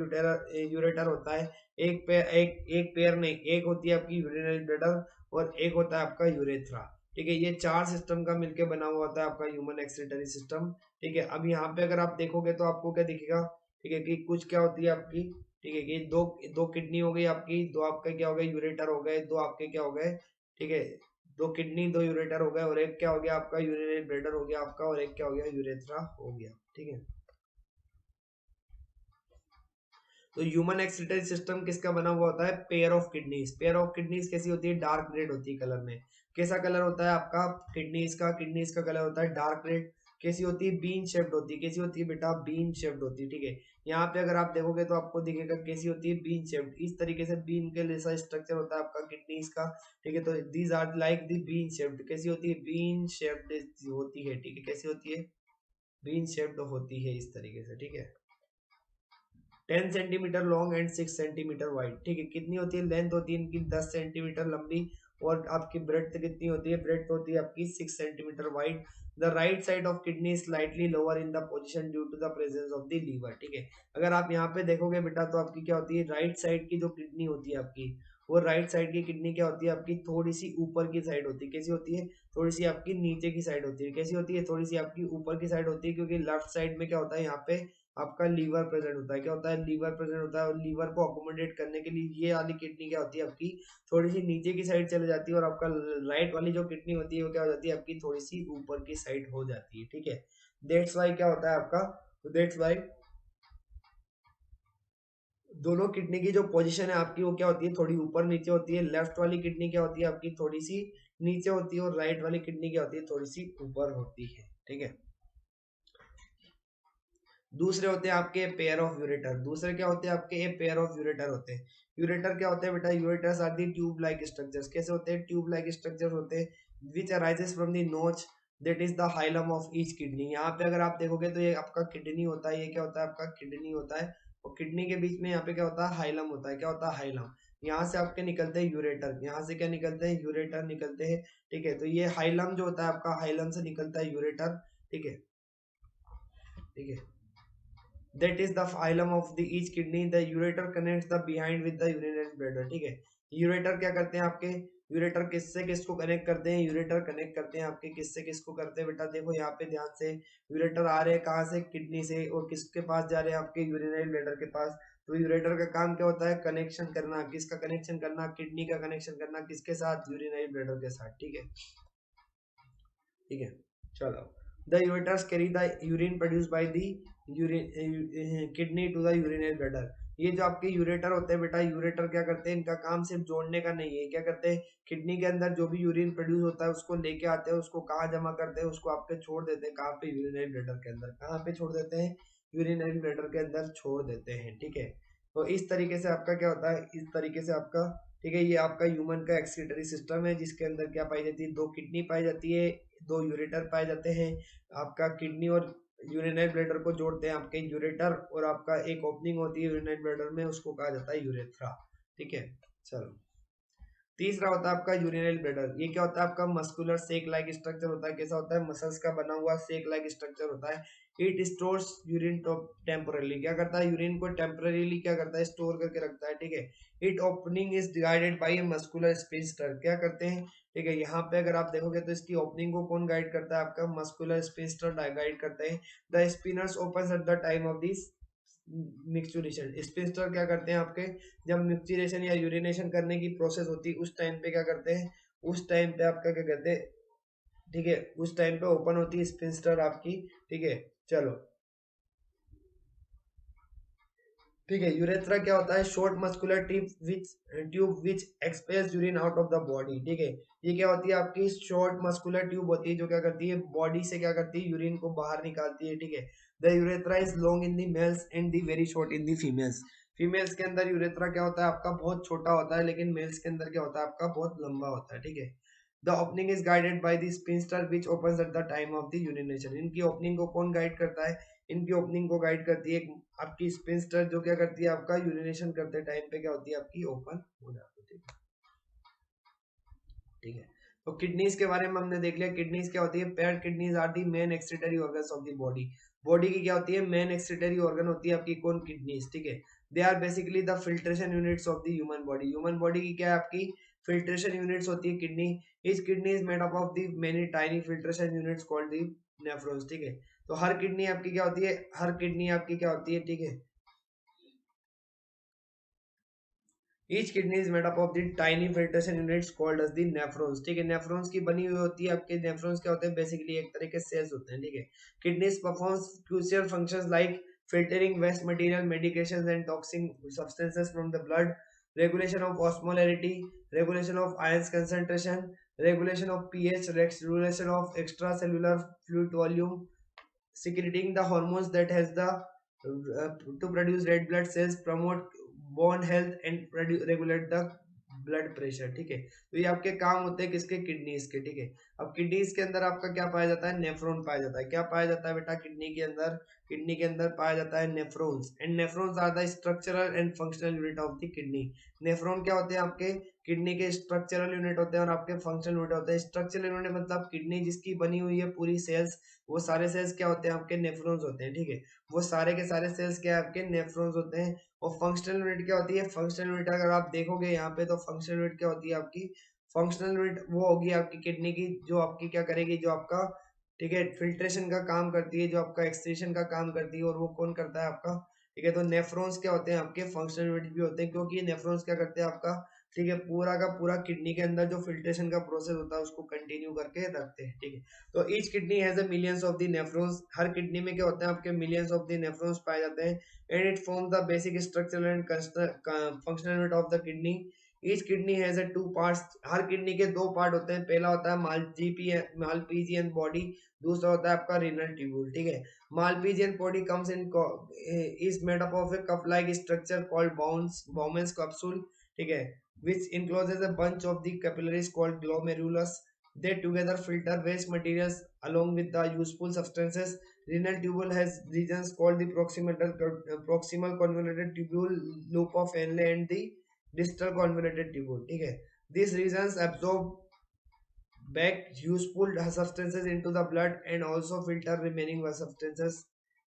यूरेटर होता है, एक पेयर नहीं, एक होती है आपकी यूरिनरी ब्लैडर और एक होता है आपका यूरेथ्रा, ठीक है। ये चार सिस्टम का मिलके बना हुआ होता है आपका ह्यूमन एक्सक्रीटरी सिस्टम, ठीक है। अब यहाँ पे अगर आप देखोगे तो आपको क्या दिखेगा, ठीक है, कि कुछ क्या होती है आपकी, ठीक है, कि दो दो किडनी हो गई आपकी, दो आपके क्या हो गए यूरेटर हो गए, दो आपके क्या हो गए, ठीक है, दो किडनी दो यूरेटर हो गए और एक क्या हो गया आपका यूरिनरी ब्लैडर हो गया आपका और एक क्या हो गया यूरेथ्रा हो गया, ठीक है। तो ह्यूमन एक्सक्रीटरी सिस्टम किसका बना हुआ होता है, pair of kidneys. Pair of kidneys कैसी होती है, डार्क रेड होती है कलर में। कैसा कलर होता है आपका किडनीज का कलर होता है डार्क रेड। कैसी होती है, बीन शेप्ड होती है। कैसी होती है बेटा, बीन शेप्ड होती है, ठीक है। यहाँ पे अगर आप देखोगे तो आपको दिखेगा कैसी होती है, बीन शेप्ड। इस तरीके से बीन के जैसा स्ट्रक्चर होता है आपका किडनीज का, ठीक है। तो these are like the bean shaped. कैसी होती है, बीन शेप्ड होती है, ठीक है। कैसी होती है, बीन शेप्ड होती है इस तरीके से, ठीक है। 10 centimetre long and 6 centimetre wide, ठीक है। कितनी होती है, लेंथ होती है इनकी 10 सेंटीमीटर लंबी और आपकी ब्रेड्थ कितनी होती है, ब्रेड्थ होती है आपकी 6 centimetre wide. The right side of kidney slightly lower in the position due to the presence of the liver, ठीक है। अगर आप यहाँ पे देखोगे बेटा तो आपकी क्या होती है, राइट साइड की जो किडनी होती है आपकी, वो राइट साइड की किडनी क्या होती है आपकी, थोड़ी सी ऊपर की साइड होती है। कैसी होती है, थोड़ी सी आपकी नीचे की साइड होती है। कैसी होती है, थोड़ी सी आपकी ऊपर की साइड होती है, क्योंकि लेफ्ट साइड में क्या होता है, यहाँ पे आपका लीवर प्रेजेंट होता है। क्या होता है, लीवर प्रेजेंट होता है और लीवर को अकोमोडेट करने के लिए ये वाली किडनी क्या होती है आपकी, थोड़ी सी नीचे की साइड चले जाती है और आपका राइट वाली जो किडनी होती है वो क्या हो जाती है आपकी, थोड़ी सी ऊपर की साइड हो जाती है, ठीक है। दैट्स वाई क्या होता है आपका, दैट्स वाई दोनों किडनी की जो पोजीशन है आपकी वो क्या होती है, थोड़ी ऊपर नीचे होती है। लेफ्ट वाली किडनी क्या होती है आपकी, थोड़ी सी नीचे होती है और राइट वाली किडनी क्या होती है, थोड़ी सी ऊपर होती है, ठीक है। दूसरे होते हैं आपके पेयर ऑफ यूरेटर। दूसरे क्या होते हैं आपके, पेयर ऑफ यूरेटर होते हैं। यूरेटर क्या होते हैं बेटा, ureters are the tube like structures. कैसे होते हैं, ट्यूब लाइक स्ट्रक्चर होते हैं which arises from the notch that is the hilum of each kidney. यहाँ पे अगर आप देखोगे तो ये आपका किडनी होता है, ये क्या होता है आपका किडनी होता है और किडनी के बीच में यहाँ पे क्या होता है, हाइलम होता है। क्या होता है, हाइलम। यहाँ से आपके निकलते हैं यूरेटर, यहाँ से क्या निकलते हैं, यूरेटर निकलते हैं, ठीक है। तो ये हाइलम जो होता है आपका, हाइलम से निकलता है यूरेटर, ठीक है, ठीक है। that is the phylum of the each kidney. The ureter connects the behind with the urinary bladder, ठीक है। यूरेटर क्या करते हैं आपके, यूरेटर किससे किसको कनेक्ट करते हैं, यूरेटर कनेक्ट करते हैं आपके किससे किसको करते हैं बेटा, देखो यहाँ पे ध्यान से। यूरेटर आ रहे हैं कहाँ से, किडनी से, और किसके पास जा रहे हैं आपके, यूरिनरी ब्लैडर के पास। तो यूरेटर का काम क्या होता है, कनेक्शन करना। किसका कनेक्शन करना, किडनी का कनेक्शन करना, किसके साथ, यूरिनरी ब्लैडर के साथ, ठीक है, ठीक है। चलो, the ureters carry the urine produce by the kidney to the urinary bladder. ये जो आपके यूरेटर होते हैं बेटा, यूरेटर क्या करते हैं, इनका काम सिर्फ जोड़ने का नहीं है। क्या करते हैं, किडनी के अंदर जो भी यूरिन प्रोड्यूस होता है उसको लेके आते हैं, उसको कहाँ जमा करते हैं, उसको आपके छोड़ देते हैं, कहाँ पे, यूरिनरी ब्लैडर के अंदर। कहाँ पे छोड़ देते हैं, यूरिनरी ब्लैडर के अंदर छोड़ देते हैं, ठीक है। तो इस तरीके से आपका क्या होता है, इस तरीके से आपका, ठीक है, ये आपका ह्यूमन का एक्सक्रीटरी सिस्टम है, जिसके अंदर क्या पाई जाती है, दो किडनी पाई जाती है, दो यूरेटर पाए जाते हैं। आपका किडनी और यूरिनरी ब्लैडर को जोड़ते हैं आपके यूरेटर, और आपका एक ओपनिंग होती है यूरिनरी ब्लैडर में, उसको कहा जाता है यूरेथ्रा, ठीक है। चलो, तीसरा होता है आपका यूरिनरी ब्लैडर। ये क्या होता है आपका, मस्कुलर सेक लाइक स्ट्रक्चर होता है। कैसा होता है, मसल्स का बना हुआ सेक लाइक स्ट्रक्चर होता है। इट स्टोर्स यूरिन टेम्पोरली, क्या करता है, यूरिन को टेम्पोरली क्या करता है, स्टोर करके रखता है, ठीक है। It opening is guided by muscular sphincter. क्या करते हैं, ठीक है, यहाँ पे अगर आप देखोगे तो इसकी ओपनिंग को कौन गाइड करता है, आपका मस्कुलर स्फिंक्टर गाइड करते हैं। The spinners opens at the time of this micturition. Sphincter क्या करते हैं आपके, जब मिक्सचुरेशन या यूरिनेशन करने की प्रोसेस होती है उस टाइम पे क्या करते हैं, उस टाइम पे आपका क्या कहते हैं, ठीक है, उस टाइम पे ओपन होती है स्फिंक्टर आपकी, ठीक है। चलो, ठीक है। यूरेथ्रा क्या होता है, short muscular tube which expels urine out of the body, ठीक है। ये क्या होती है आपकी, शॉर्ट मस्कुलर ट्यूब होती है जो क्या करती है, बॉडी से क्या करती है, यूरिन को बाहर निकालती है, ठीक है। The urethra is long in the mails and the very short in the females. Females के अंदर यूरेथ्रा क्या होता है आपका, बहुत छोटा होता है, लेकिन मेल्स के अंदर क्या होता है आपका, बहुत लंबा होता है, ठीक है। The opening is guided by the sphincter which opens at the time of the urination. इनकी ओपनिंग को कौन गाइड करता है? इनकी ओपनिंग को गाइड करती है आपकी स्पिंस्टर, जो क्या करती है आपका यूरिनेशन करते टाइम पे क्या होती है आपकी ओपन हो जाती है। ठीक है, तो किडनीज के बारे में हमने देख लिया। किडनीज क्या होती है? Paired kidneys are the main excretory organs of the body. Body की क्या होती है? मेन एक्सक्रीटरी ऑर्गन होती है आपकी कौन? किडनीज। ठीक है, they are basically the filtration units of the human body. Human body की क्या है आपकी? फिल्ट्रेशन यूनिट्स होती है किडनी। इस kidney is made up of the many tiny filtration units called the nephrons. ठीक है, तो हर किडनी आपकी क्या होती है? हर किडनी आपकी क्या होती है? ठीक है, Each kidney is made up of the tiny filtration units called as the nephrons। ठीक है, nephrons की बनी हुई होती है आपके। nephrons क्या होते हैं? बेसिकली एक तरह के cells होते हैं। ठीक है, kidneys performs crucial functions like filtering waste material, medications and toxic substances from the blood, regulation of osmolarity, regulation of ions concentration, regulation of pH, regulation of extracellular fluid volume, secreting the hormones that has the to produce red blood cells, promote bone health and regulate the blood pressure. ठीक है, तो ये आपके काम होते हैं किसके? किडनीज के। ठीक है, अब किडनीज के अंदर आपका क्या पाया जाता है? नेफ्रॉन पाया जाता है। क्या पाया जाता है बेटा किडनी के अंदर? किडनी के अंदर पाया जाता है nephrons. And nephrons are the structural and functional unit of the kidney. Nephron क्या होते हैं आपके? किडनी के स्ट्रक्चरल यूनिट होते हैं और आपके फंक्शनल यूनिट होते हैं। स्ट्रक्चरल यूनिट मतलब किडनी जिसकी बनी हुई है पूरी सेल्स, वो सारे सेल्स क्या होते हैं आपके? नेफ्रॉन्स होते हैं। ठीक है, वो सारे के सारे सेल्स क्या है आपके? नेफ्रॉन्स होते हैं। और फंक्शनल यूनिट क्या होती है? फंक्शनल यूनिट अगर आप देखोगे यहाँ पे, तो फंक्शनल यूनिट क्या होती है आपकी? फंक्शनल यूनिट वो होगी आपकी किडनी की, जो आपकी क्या करेगी? जो आपका, ठीक है, फिल्ट्रेशन का काम करती है, जो आपका एक्सक्रीशन का काम करती है। और वो कौन करता है आपका? ठीक है, तो नेफ्रॉन्स क्या होते हैं आपके? फंक्शनल यूनिट भी होते हैं, क्योंकि ये नेफ्रॉन्स क्या करते हैं आपका? ठीक है, पूरा का पूरा किडनी के अंदर जो फिल्ट्रेशन का प्रोसेस होता है उसको कंटिन्यू करके रखते हैं। ठीक है, तो each kidney has a millions of the nephrons. Her kidney में क्या होते हैं आपके? मिलियंस ऑफ द नेफ्रॉन्स पाए जाते हैं। And it form the basic structural and functional unit of the kidney. Each kidney has a two parts. Her kidney के दो पार्ट होते हैं। पहला होता है मालपीजियन बॉडी, दूसरा होता है आपका रीनल ट्यूब्यूल। ठीक है, Malpighian body comes in is made up of a cup like structure called Bowman's capsule. ठीक है, which encloses a bunch of the capillaries called glomerulus. They together filter waste materials along with the useful substances. Renal tubule has regions called the proximal convoluted tubule, loop of Henle, and the distal convoluted tubule. ठीक है, these regions absorb back useful substances into the blood and also filter remaining substances।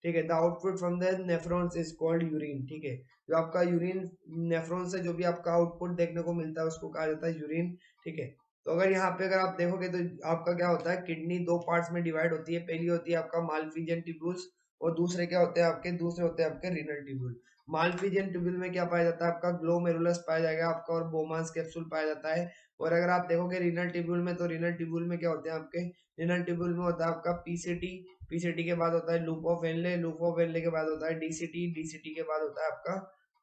ठीक है, the output from the nephrons is called urine. ठीक है, जो आपका यूरिन नेफ्रॉन से जो भी आपका आउटपुट देखने को मिलता है उसको कहा जाता है यूरिन। ठीक है, तो अगर यहाँ पे अगर आप देखोगे तो आपका क्या होता है? किडनी दो पार्ट्स में डिवाइड होती है। पहली होती है आपका मालफिजियन ट्यूब्यूल्स, और दूसरे क्या होते हैं आपके? दूसरे होते हैं आपके रीनल ट्यूब्यूल। मालफिजियन ट्यूब्यूल में क्या पाया जाता है आपका? ग्लोमेरुलस पाया जाएगा आपका, और बोमांस कैप्सूल पाया जाता है। और अगर आप देखोगे रीनल ट्यूब्यूल में, तो रीनल ट्यूब्यूल में क्या होते हैं आपके? रीनल ट्यूब्यूल में होता है आपका पीसीटी, पीसीटी के बाद होता है लूप ऑफ वेनले, लूप ऑफ वेनले के बाद होता है डीसीटी, डीसीटी के बाद होता है आपका,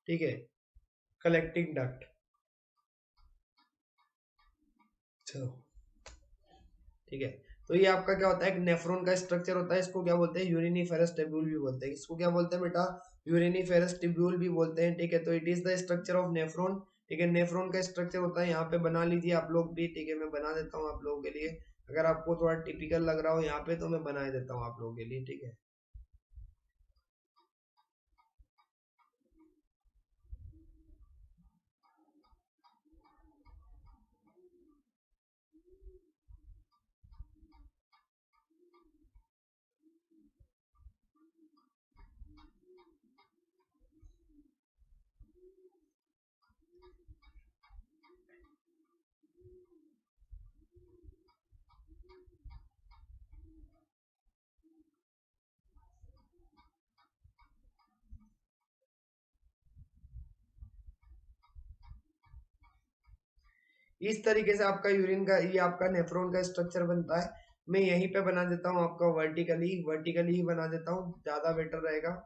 ठीक है, कलेक्टिंग डक्ट। चलो, ठीक है, तो ये आपका क्या होता है? एक नेफ्रॉन का स्ट्रक्चर होता है। इसको क्या बोलते हैं? यूरिनिफेरस ट्यूब्यूल भी बोलते हैं। इसको क्या बोलते हैं बेटा? यूरिनिफेरस ट्यूब्यूल भी बोलते हैं। ठीक है, तो it is the structure of nephron. ठीक है, नेफ्रॉन का स्ट्रक्चर होता है, यहाँ पे बना लीजिए आप लोग भी। ठीक है, मैं बना देता हूँ आप लोगों के लिए। अगर आपको थोड़ा टिपिकल लग रहा हो यहाँ पे, तो मैं बना देता हूँ आप लोगों के लिए। ठीक है, इस तरीके से आपका यूरिन का, ये आपका नेफ्रॉन का स्ट्रक्चर बनता है। मैं यहीं पे बना देता हूँ आपका वर्टिकली, वर्टिकली ही बना देता हूँ, ज्यादा बेटर रहेगा।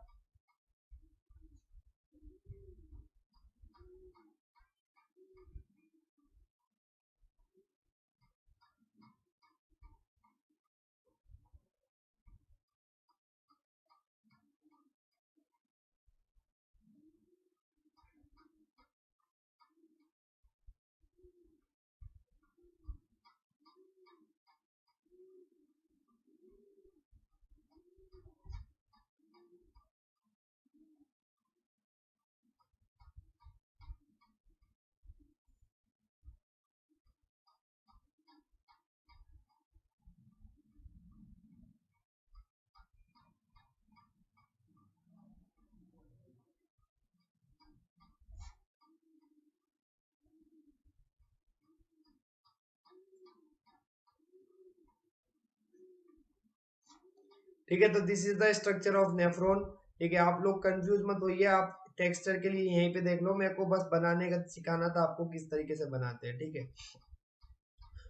ठीक है, तो this is the structure of nephron. ठीक है, आप लोग कंफ्यूज मत होइए, आप टेक्सचर के लिए यहीं पे देख लो, मेरे को बस बनाने का सिखाना था आपको किस तरीके से बनाते हैं। ठीक है,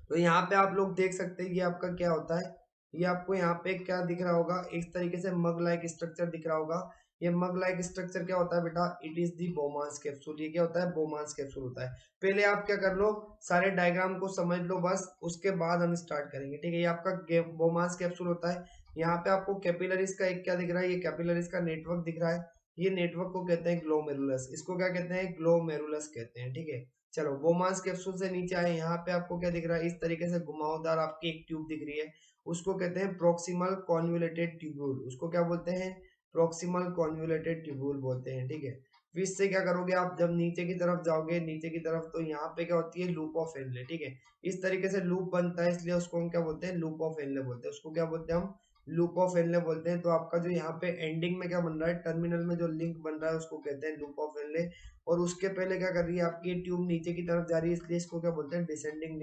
तो यहाँ पे आप लोग देख सकते हैं ये आपका क्या होता है। ये आपको यहाँ पे क्या दिख रहा होगा, इस तरीके से मग लाइक स्ट्रक्चर दिख रहा होगा। ये मग लाइक स्ट्रक्चर क्या होता है बेटा, इट इज दी बोमांस कैप्सूल। ये क्या होता है, बोमांस कैप्सूल होता है। पहले आप क्या कर लो, सारे डायग्राम को समझ लो बस, उसके बाद हम स्टार्ट करेंगे। ठीक है, ये आपका बोमांस कैप्सूल होता है। यहाँ पे आपको कैपिलरीज का एक क्या दिख रहा है, ये कैपिलरीज का नेटवर्क दिख रहा है। ये नेटवर्क को कहते हैं ग्लोमेरुलस। इसको क्या कहते हैं, ग्लोमेरुलस कहते हैं। ठीक है, चलो बोमांस कैप्सूल से नीचे आए, यहाँ पे आपको क्या दिख रहा है, इस तरीके से घुमावदार आपकी एक ट्यूब दिख रही है। उसको कहते हैं प्रोक्सिमल कॉन्वोल्यूटेड ट्यूब्यूल। उसको क्या बोलते हैं, प्रोक्सिमल कॉन्वोल्यूटेड ट्यूब्यूल बोलते हैं। ठीक है, फिर इससे क्या करोगे आप, जब नीचे की तरफ जाओगे, नीचे की तरफ, तो यहाँ पे क्या होती है, लूप ऑफ हेनले। ठीक है, इस तरीके से लूप बनता है, इसलिए उसको हम क्या बोलते हैं, लूप ऑफ हेनले बोलते हैं। उसको क्या बोलते हैं हम, लूप ऑफ हेनले बोलते हैं। तो आपका जो यहाँ पे एंडिंग में क्या बन रहा है, टर्मिनल में जो लिंक बन रहा है, उसको कहते हैं लूप ऑफ हेनले। और उसके पहले क्या कर रही है आपकी ट्यूब, नीचे की तरफ जा रही है, इसलिए इसको क्या बोलते हैं, डिसेंडिंग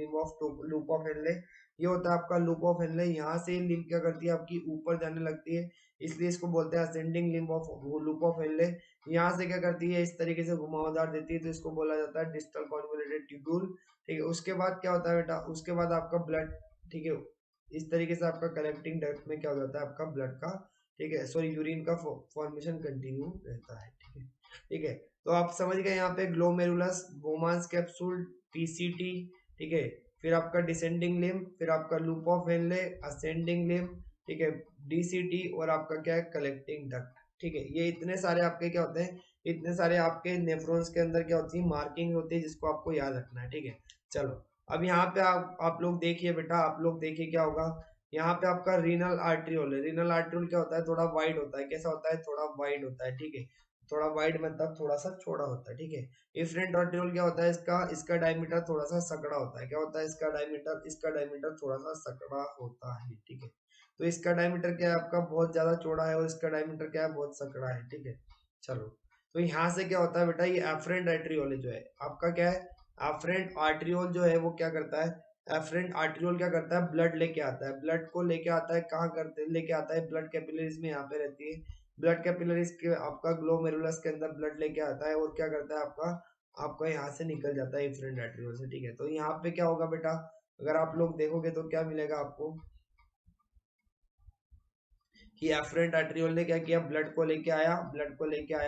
लूप ऑफ हेनले। ये होता है आपका लूप ऑफ हेनले। यहाँ से लिंक क्या करती है आपकी, ऊपर जाने लगती है, इसलिए इसको बोलते हैं असेंडिंग लूप ऑफ हेनले। यहाँ से क्या करती है, इस तरीके से घुमावदार देती है, तो इसको बोला जाता है डिस्टल कॉन्वोल्यूटेड ट्यूब्यूल। ठीक है, उसके बाद क्या होता है बेटा, उसके बाद आपका ब्लड, ठीक है, इस तरीके से आपका कलेक्टिंग डक्ट में क्या हो जाता है आपका ब्लड का, ठीक है, सॉरी यूरिन का फॉर्मेशन कंटिन्यू रहता है। ठीक है, ठीक है, तो आप समझ गए यहाँ पे ग्लोमेरुलस, बोमांस कैप्सूल, पीसीटी। ठीक है, फिर आपका डिसेंडिंग लिम्ब, फिर आपका loop of Henle, ascending limb, ठीक है, डीसीटी, और आपका क्या है, कलेक्टिंग डक्ट। ठीक है, ये इतने सारे आपके क्या होते हैं, इतने सारे आपके नेफ्रॉन्स के अंदर क्या होती है, मार्किंग होती है, जिसको आपको याद रखना है। ठीक है, चलो अब यहाँ पे आप लोग देखिए बेटा, आप लोग देखिए क्या होगा। यहाँ पे आपका रीनल आर्ट्रियोल है। रीनल आर्ट्रियोल क्या होता है, थोड़ा वाइड होता है। कैसा होता है, थोड़ा वाइड होता है। ठीक है, थोड़ा वाइड मतलब थोड़ा सा चौड़ा होता है। ठीक है, इफरेंट आर्ट्रियोल क्या होता है, इसका इसका डायमीटर थोड़ा सा सकड़ा होता है। क्या होता है, इसका डायमीटर थोड़ा सा सकड़ा होता है। ठीक है, तो इसका डायमीटर क्या है आपका, बहुत ज्यादा चौड़ा है, और इसका डायमीटर क्या है, बहुत सकड़ा है। ठीक है, चलो, तो यहाँ से क्या होता है बेटा, ये एफरेंट आर्ट्रियोल जो है आपका क्या है, एफरेंट आर्ट्रियोल जो है वो क्या करता है, एफरेंट आर्ट्रियोल क्या करता है, ब्लड लेके आता है। ब्लड को लेके आता है, कहाँ करते लेके आता है, ब्लड कैपिलरीज में यहाँ पे रहती है। ब्लड कैपिलरीज के आपका ग्लोमेरुलस के अंदर ब्लड लेके आता है, और क्या करता है आपका, आपका यहाँ से निकल जाता है एफरेंट आर्ट्रियोल से। ठीक है, तो यहाँ पे क्या होगा बेटा, अगर आप लोग देखोगे तो क्या मिलेगा आपको, कि एफरेंट आर्ट्रियोल ने क्या किया, ब्लड को लेके आया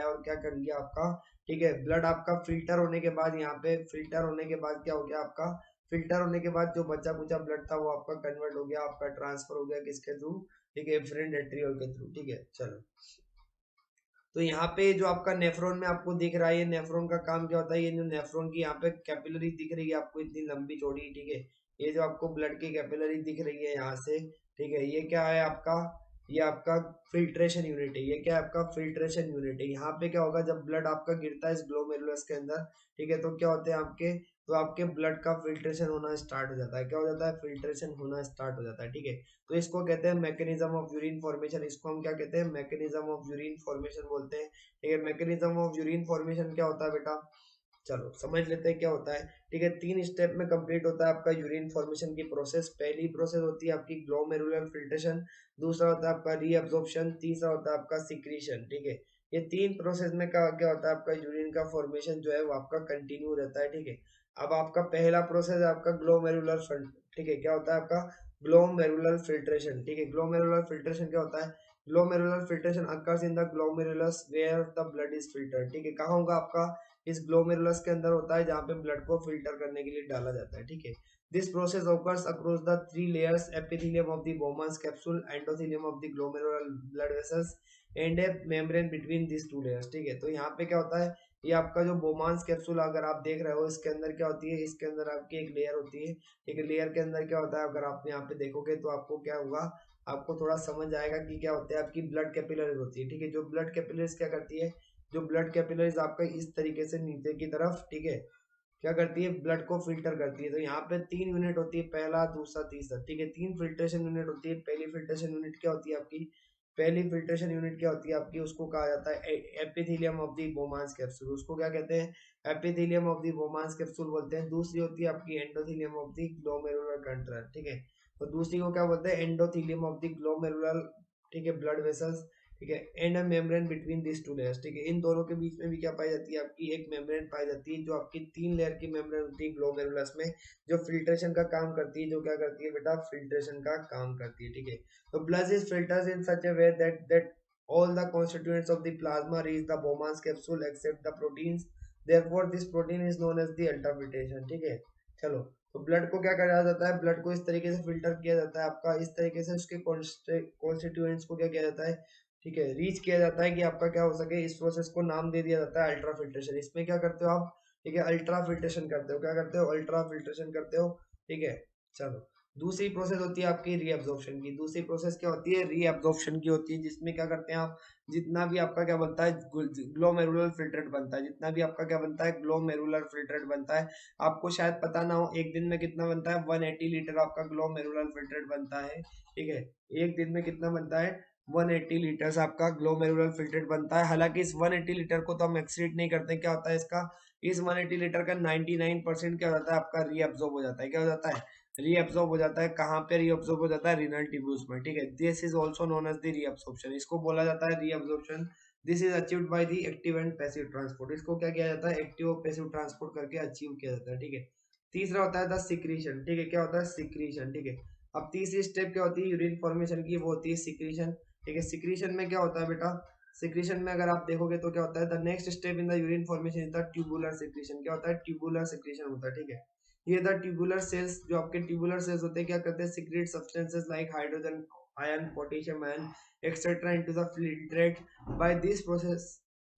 और क्या कर लिया आपका, ठीक है, ब्लड आपका फिल्टर होने के बाद, यहाँ पे फिल्टर होने के बाद क्या हो गया आपका, फिल्टर होने के बाद जो बचा कुचा ब्लड था वो आपका कन्वर्ट हो गया, आपका ट्रांसफर हो गया किसके थ्रू, ठीक है, एफरेंट आर्ट्रियोल के थ्रू। ठीक है, चलो, तो यहाँ पे जो आपका नेफ्रॉन में आपको दिख रहा है, ये नेफ्रॉन का काम क्या होता है, ये जो नेफ्रॉन की यहाँ पे कैपिलरी दिख रही है आपको, इतनी लंबी चौड़ी। ठीक है, ये जो आपको ब्लड की कैपिलरी दिख रही है यहाँ से, ठीक है, ये क्या है आपका, ये आपका फिल्ट्रेशन यूनिट है। ये क्या है आपका, फिल्ट्रेशन यूनिट है। यहाँ पे क्या होगा, जब ब्लड आपका गिरता है इस ग्लोमेरुलस के अंदर, ठीक है, तो क्या होते हैं आपके, तो आपके ब्लड का फिल्ट्रेशन होना स्टार्ट हो जाता है। क्या हो जाता है, फिल्ट्रेशन होना स्टार्ट हो जाता है। ठीक है, तो इसको कहते हैं मैकेनिज्म ऑफ यूरिन फॉर्मेशन। इसको हम क्या कहते हैं, मैकेनिज्म ऑफ यूरिन फॉर्मेशन बोलते हैं। ठीक है, मैकेनिज्म ऑफ यूरिन फॉर्मेशन क्या होता है बेटा, चलो समझ लेते हैं क्या होता है। ठीक है, 3 स्टेप में कंप्लीट होता है आपका यूरिन फॉर्मेशन की प्रोसेस। पहली प्रोसेस होती है आपकी ग्लोमेरुलर फिल्ट्रेशन, दूसरा होता है आपका रीअब्जॉर्प्शन, तीसरा होता है आपका सिक्रीशन। ठीक है, ये 3 प्रोसेस में क्या क्या होता है, आपका यूरिन का फॉर्मेशन जो है वो आपका कंटिन्यू रहता है। ठीक है, अब आपका पहला प्रोसेस है आपका ग्लोमेरुलर, ठीक है, क्या होता है आपका, ग्लोमेरुलर फिल्ट्रेशन। ठीक है, ग्लोमेरुलर फिल्ट्रेशन क्या होता है, glomerular filtration occurs in the glomerulus where the blood is filtered. ठीक है, कहाँ होगा आपका, इस ग्लोमेरुलस के अंदर होता है, जहाँ पे ब्लड को फिल्टर करने के लिए डाला जाता है। ठीक है, this process occurs across the 3 layers, epithelium of the Bowman's capsule, endothelium of the glomerular blood vessels and a membrane between these 2 layers। ठीक है, तो यहाँ पे क्या होता है, ये आपका जो बोमांस कैप्सूल अगर आप देख रहे हो, इसके अंदर क्या होती है, इसके अंदर आपकी एक लेयर होती है। ठीक है, लेयर के अंदर क्या होता है, अगर आप यहाँ पे देखोगे तो आपको क्या होगा, आपको थोड़ा समझ आएगा कि क्या होता है, आपकी ब्लड कैपिलरीज होती है। ठीक है, जो ब्लड कैपिलरीज क्या करती है, जो ब्लड कैपिलरीज आपका इस तरीके से नीचे की तरफ, ठीक है, क्या करती है, ब्लड को फिल्टर करती है। तो यहाँ पे 3 यूनिट होती है, पहला, दूसरा, तीसरा। ठीक है, 3 फिल्ट्रेशन यूनिट होती है। पहली फिल्ट्रेशन यूनिट क्या होती है आपकी, पहली फिल्ट्रेशन यूनिट क्या होती है आपकी, उसको कहा जाता है एपिथेलियम ऑफ द बोमांस कैप्सूल। उसको क्या कहते हैं, एपिथेलियम ऑफ द बोमांस कैप्सूल बोलते हैं। दूसरी होती है आपकी endothelium of the glomerular control. ठीक है, तो दूसरी को क्या बोलते हैं, एंडोथेलियम ऑफ द ग्लोमेरुलर ठीक है, ब्लड वेसल्स, ठीक है, and a membrane between this two layers, ठीक है, इन दोनों के बीच में भी क्या पाई जाती है, आपकी एक मेम्ब्रेन पाई जाती है, जो आपकी 3 लेयर की मेम्ब्रेन होती है ग्लोमेरुलस में, जो फिल्ट्रेशन का काम करती है, जो क्या करती है बेटा, फिल्ट्रेशन का काम करती है, ठीक है। तो blood is filters in such a way that all the constituents of the plasma reach the Bowman's capsule except the proteins, therefore this protein is known as the ultrafiltration, ठीक है। चलो, तो ब्लड को क्या करा जाता है, ब्लड को इस तरीके से फिल्टर किया जाता है आपका, इस तरीके से उसके कॉन्स्टिट्यूएंट्स को क्या किया जाता है, ठीक है, रीच किया जाता है कि आपका क्या हो सके, इस प्रोसेस को नाम दे दिया जाता है अल्ट्रा फिल्ट्रेशन। इसमें क्या करते हो आप, ठीक है, अल्ट्रा फिल्ट्रेशन करते हो, क्या करते हो, अल्ट्रा फिल्ट्रेशन करते हो, ठीक है। चलो, दूसरी प्रोसेस होती है आपकी रीअब्जॉर्प्शन की। दूसरी प्रोसेस क्या होती है, रीअब्जॉर्प्शन की होती है, जिसमें क्या करते हैं आप, जितना भी आपका क्या बनता है, ग्लोमेरुलर फिल्ट्रेट बनता है, जितना भी आपका क्या बनता है, ग्लोमेरुलर फिल्ट्रेट बनता है। आपको शायद पता ना हो, एक दिन में कितना बनता है, 180 लीटर आपका ग्लोमेरुलर फिल्ट्रेट बनता है, ठीक है। एक दिन में कितना बनता है, 180 लीटर्स आपका ग्लोमेरुलर फिल्ट्रेट बनता है। हालांकि इस 180 लीटर को तो हम एक्सीड नहीं करते, क्या होता है इसका, इस 180 लीटर का 99% क्या होता है आपका, रीअब्सॉर्ब हो जाता है। क्या हो जाता है, रीअब्सॉर्ब हो जाता है। कहाँ पे रीअब्सॉर्ब हो जाता है, रीनल ट्यूब्यूल्स में, ठीक है। This is also known as the reabsorption, इसको बोला जाता है reabsorption. This is achieved by the active and passive transport, इसको क्या किया जाता है, एक्टिव और पैसिव ट्रांसपोर्ट करके अचीव किया जाता है, ठीक है। तीसरा होता है द सिक्रीशन, ठीक है, क्या होता है, सिक्रीशन, ठीक है। अब तीसरी स्टेप क्या होती है यूरिन फॉर्मेशन की, वो होती है सिक्रीशन, ठीक है। सिक्रीशन में क्या होता है बेटा, सिक्रीशन में अगर आप देखोगे तो क्या होता है, the next step in the urine formation is the tubular secretion, क्या होता है, ट्यूबुलर सिक्रीशन होता है, ठीक है। ये द ट्यूबुलर सेल्स, जो आपके ट्यूबुलर सेल्स होते हैं, क्या करते हैं, secrete substances like hydrogen ion, potassium ion etcetera into the filtrate by this process.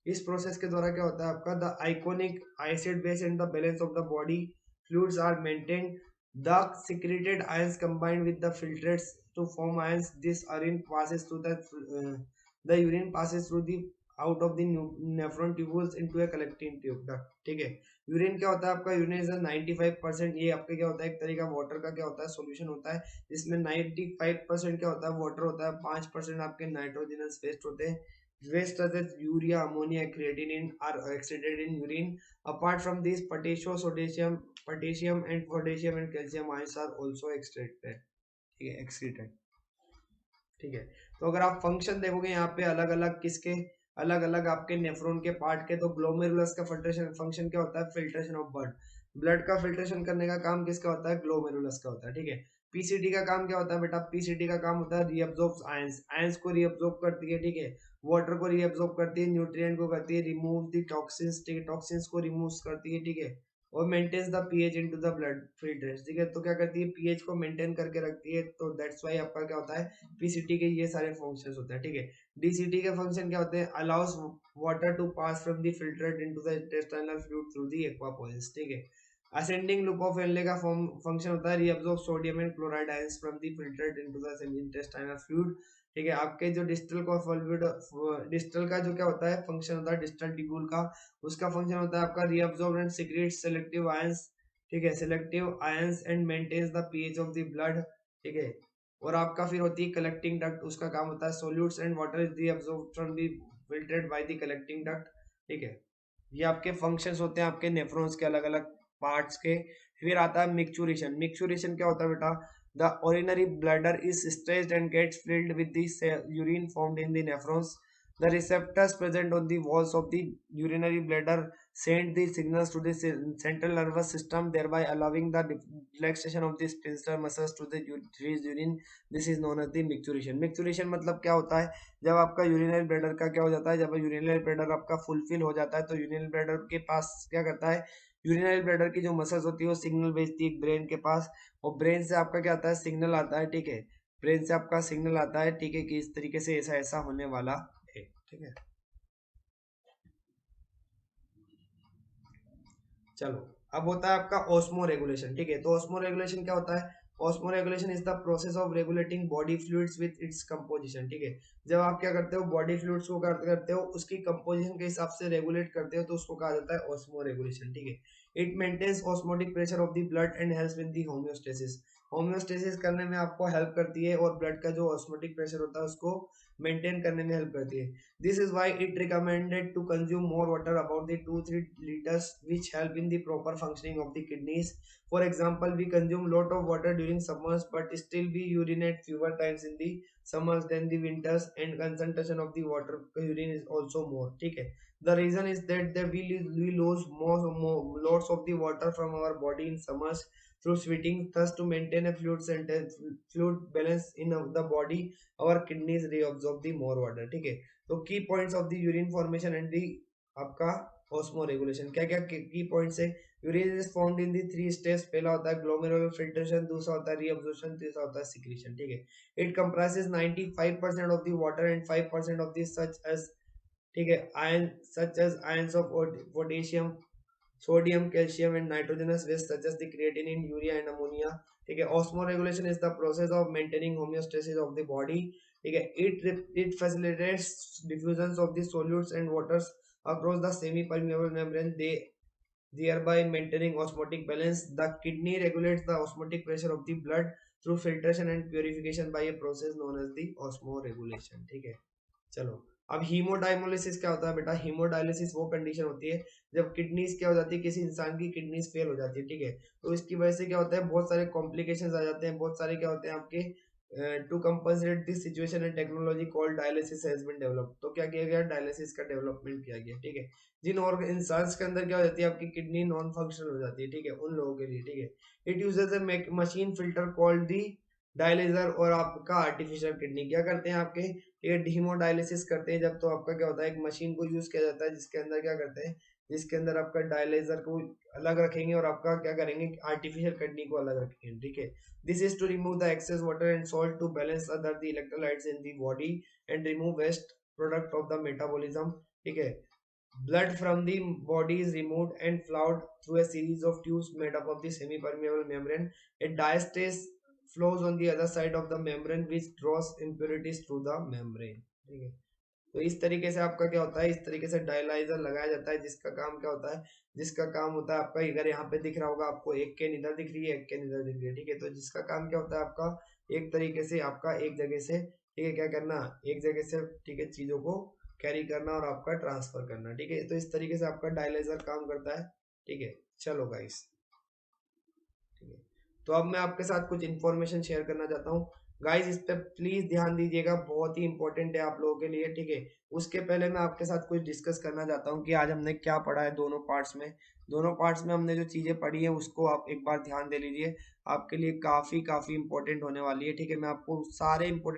इस प्रोसेस के द्वारा क्या होता है आपका, the iconic acid base and the balance of the body fluids are maintained, the secreted ions combined with the filtrates to form ions, this urine passes through the urine passes through the out of the nephron tubules into a collecting tube duct, ठीक है। यूरिन क्या होता है आपका, यूरिन इज 95%, ये आपके क्या होता है, एक तरीका वाटर का क्या होता है, सॉल्यूशन होता है, जिसमें 95% क्या होता है, वाटर होता है, 5% आपके नाइट्रोजनस वेस्ट होते हैं, waste such as urea, ammonia, creatinine are excreted in urine. Apart from these, potassium and calcium ions are also excreted, ठीक है, excreted, ठीक है। तो अगर आप फंक्शन देखोगे यहाँ पे अलग अलग किसके, अलग अलग आपके नेफ्रॉन के पार्ट के, तो ग्लोमेरुलस का फिल्ट्रेशन फंक्शन क्या होता है, फिल्ट्रेशन ऑफ ब्लड, ब्लड का फिल्ट्रेशन करने का काम किसका होता है, ग्लोमेरुलस का होता है, ठीक है। पीसीटी का काम क्या होता है बेटा, पीसीटी का काम होता है रीअब्सॉर्ब आयंस, आयंस को रीअब्सॉर्ब करती है, ठीक है, वाटर को रीअब्सॉर्ब करती है, न्यूट्रिएंट को करती है रिमूव द टॉक्सिन्स, ठीक है, टॉक्सिन्स को रिमूव करती है, ठीक है, और maintains the pH into the blood filters, ठीक है। तो क्या करती है, पीएच को मेंटेन करके रखती है, तो दैट्स व्हाई आपका क्या होता है, पीसीटी के ये सारे फंक्शंस होते हैं, ठीक है। डीसीटी के फंक्शन क्या होते हैं, allows water to pass from the filtrate into the intestinal fluid through the aquaporins, ठीक है। असेंडिंग लूप ऑफ एनले का फंक्शन होता है reabsorb sodium and chloride ions from the filtrate into the intestinal fluid, ठीक है। आपके जो डिस्टल का फ्लूइड, डिस्टल का जो क्या होता है फंक्शन होता है, डिस्टल ट्यूब्यूल का, उसका फंक्शन होता है आपका reabsorb and secrete selective ions, ठीक है, selective ions and maintains the pH of the blood, ठीक है। और आपका फिर होती है कलेक्टिंग डक्ट, उसका काम होता है solutes and water is reabsorbed from the filtrate by the collecting duct, ठीक है। ये आपके फंक्शंस होते हैं आपके नेफ्रॉन्स के अलग अलग पार्ट्स के। फिर आता है मिक्चुरेशन, मिक्चुरेशन क्या होता है बेटा, the urinary bladder is stretched and gets filled with the urine formed in the nephrons. The receptors present on the walls of the urinary bladder send the signals to the central nervous system, thereby allowing the relaxation of the sphincter muscles to the release urine. This is known as the micturition. Micturition मतलब क्या होता है, जब आपका यूरिनरी ब्लैडर का क्या हो जाता है, जब यूरिनरी ब्लैडर आपका फुलफिल हो जाता है, तो यूरिनरी ब्लैडर के पास क्या करता है, यूरिनरी ब्लैडर की जो मसल्स होती है वो सिग्नल भेजती है ब्रेन के पास, और ब्रेन से आपका क्या आता है, सिग्नल आता है, ठीक है। ब्रेन से आपका सिग्नल आता है, ठीक है, कि इस तरीके से ऐसा ऐसा होने वाला है, ठीक है। चलो, अब होता है आपका ऑस्मो रेगुलेशन, ठीक है। तो ऑस्मो रेगुलेशन क्या होता है, osmo regulation is the process of regulating body fluids with its composition, ठीक है। जब आप क्या करते हो, बॉडी फ्लूइड्स को करते हो, उसकी कंपोजिशन के हिसाब से रेगुलेट करते हो, तो उसको कहा जाता है ऑस्मो रेगुलेशन, ठीक है। It maintains osmotic pressure of the blood and helps with the homeostasis, homeostasis करने में आपको हेल्प करती है, और ब्लड का जो ऑस्मोटिक प्रेशर होता है उसको मेंटेन करने में हेल्प करती है। This is why it recommended to consume more water about the 2-3 liters which help in the proper functioning of the kidneys. For example, we consume lot of water during summers but still we urinate fewer times in the summers than the winters, and concentration of the water urine is also more. ठीक है, the reason is that we lose more lots of the water from our body in summers through sweating. Thus, to maintain a fluid balance in the body, our kidneys reabsorb the more water. ठीक है, तो की points of the urine formation and the आपका ऑस्मो रेगुलेशन, क्या क्या की पॉइंट्स है। Urine is formed in the 3 steps. पहला होता है ग्लोमेरुलर फिल्ट्रेशन, दूसरा होता है रीअब्जॉर्प्शन, तीसरा होता है सिक्रीशन। ठीक है, it comprises 95% of the water and 5% of the such as, ठीक है, ion such as ions of potassium, sodium, calcium and nitrogenous waste such as the creatinine, urea and ammonia. ठीक है, osmoregulation is the process of maintaining homeostasis of the body. ठीक है, it facilitates diffusions of the solutes and waters across the semi-permeable membrane, they thereby maintaining osmotic balance. The kidney regulates the osmotic pressure of the blood through filtration and purification by a process known as the osmoregulation. ठीक है, चलो अब हीमोडायमोलिसिस क्या होता है बेटा। हीमोडायलिसिस वो कंडीशन होती है जब किडनीज क्या हो जाती है, किसी इंसान की किडनीज फेल हो जाती है। ठीक है, तो इसकी वजह से क्या होता है, बहुत सारे कॉम्प्लिकेशंस आ जाते हैं, बहुत सारे क्या होते हैं आपके। To compensate this situation and technology called dialysis has been developed. तो क्या किया गया, डायलिसिस का डेवलपमेंट किया गया। ठीक है, जिन और इंसान के अंदर क्या हो जाती है, आपकी किडनी नॉन फंक्शनल हो जाती है। ठीक है, उन लोगों के लिए। ठीक है, it uses a machine filter called the dialyser, और आपका आर्टिफिशियल किडनी क्या करते हैं आपके, ये हीमोडायलिसिस करते हैं जब, तो आपका क्या होता है, एक मशीन को यूज किया जाता है जिसके अंदर क्या करते हैं, जिसके अंदर आपका डायलाइजर को अलग रखेंगे और आपका क्या करेंगे, आर्टिफिशियल किडनी को अलग रखेंगे। ठीक है, this is to remove the excess water and salt to balance other the electrolytes in the body and remove waste product of the metabolism. ठीक है, blood from the body is removed and flowed through a series of tubes made up of the semi-permeable membrane. A diastase flows on the other side of the membrane which draws impurities through the membrane. ठीक है, तो इस तरीके से आपका क्या होता है, इस तरीके से डायलाइजर लगाया जाता है जिसका काम क्या होता है, जिसका काम होता है आपका, अगर यहाँ पे दिख रहा होगा आपको, एक केन इधर दिख रही है, एक केन इधर दिख रही है। ठीक है, तो जिसका काम क्या होता है आपका, एक तरीके से आपका एक जगह से, ठीक है, क्या करना, एक जगह से, ठीक है, चीजों को कैरी करना और आपका ट्रांसफर करना। ठीक है, तो इस तरीके से आपका डायलाइजर काम करता है। ठीक है, चलो गाइस, ठीक है, तो अब मैं आपके साथ कुछ इन्फॉर्मेशन शेयर करना चाहता हूँ गाइस, इस पे प्लीज ध्यान दीजिएगा, बहुत ही इंपॉर्टेंट है आप लोगों के लिए। ठीक है, उसके पहले मैं आपके साथ कुछ डिस्कस करना चाहता हूँ कि आज हमने क्या पढ़ा है दोनों पार्ट्स में। दोनों पार्ट्स में हमने जो चीजें पढ़ी है उसको आप एक बार ध्यान दे लीजिए, आपके लिए काफी काफी इंपॉर्टेंट होने वाली है। ठीक है, मैं आपको सारे इंपॉर्टेंट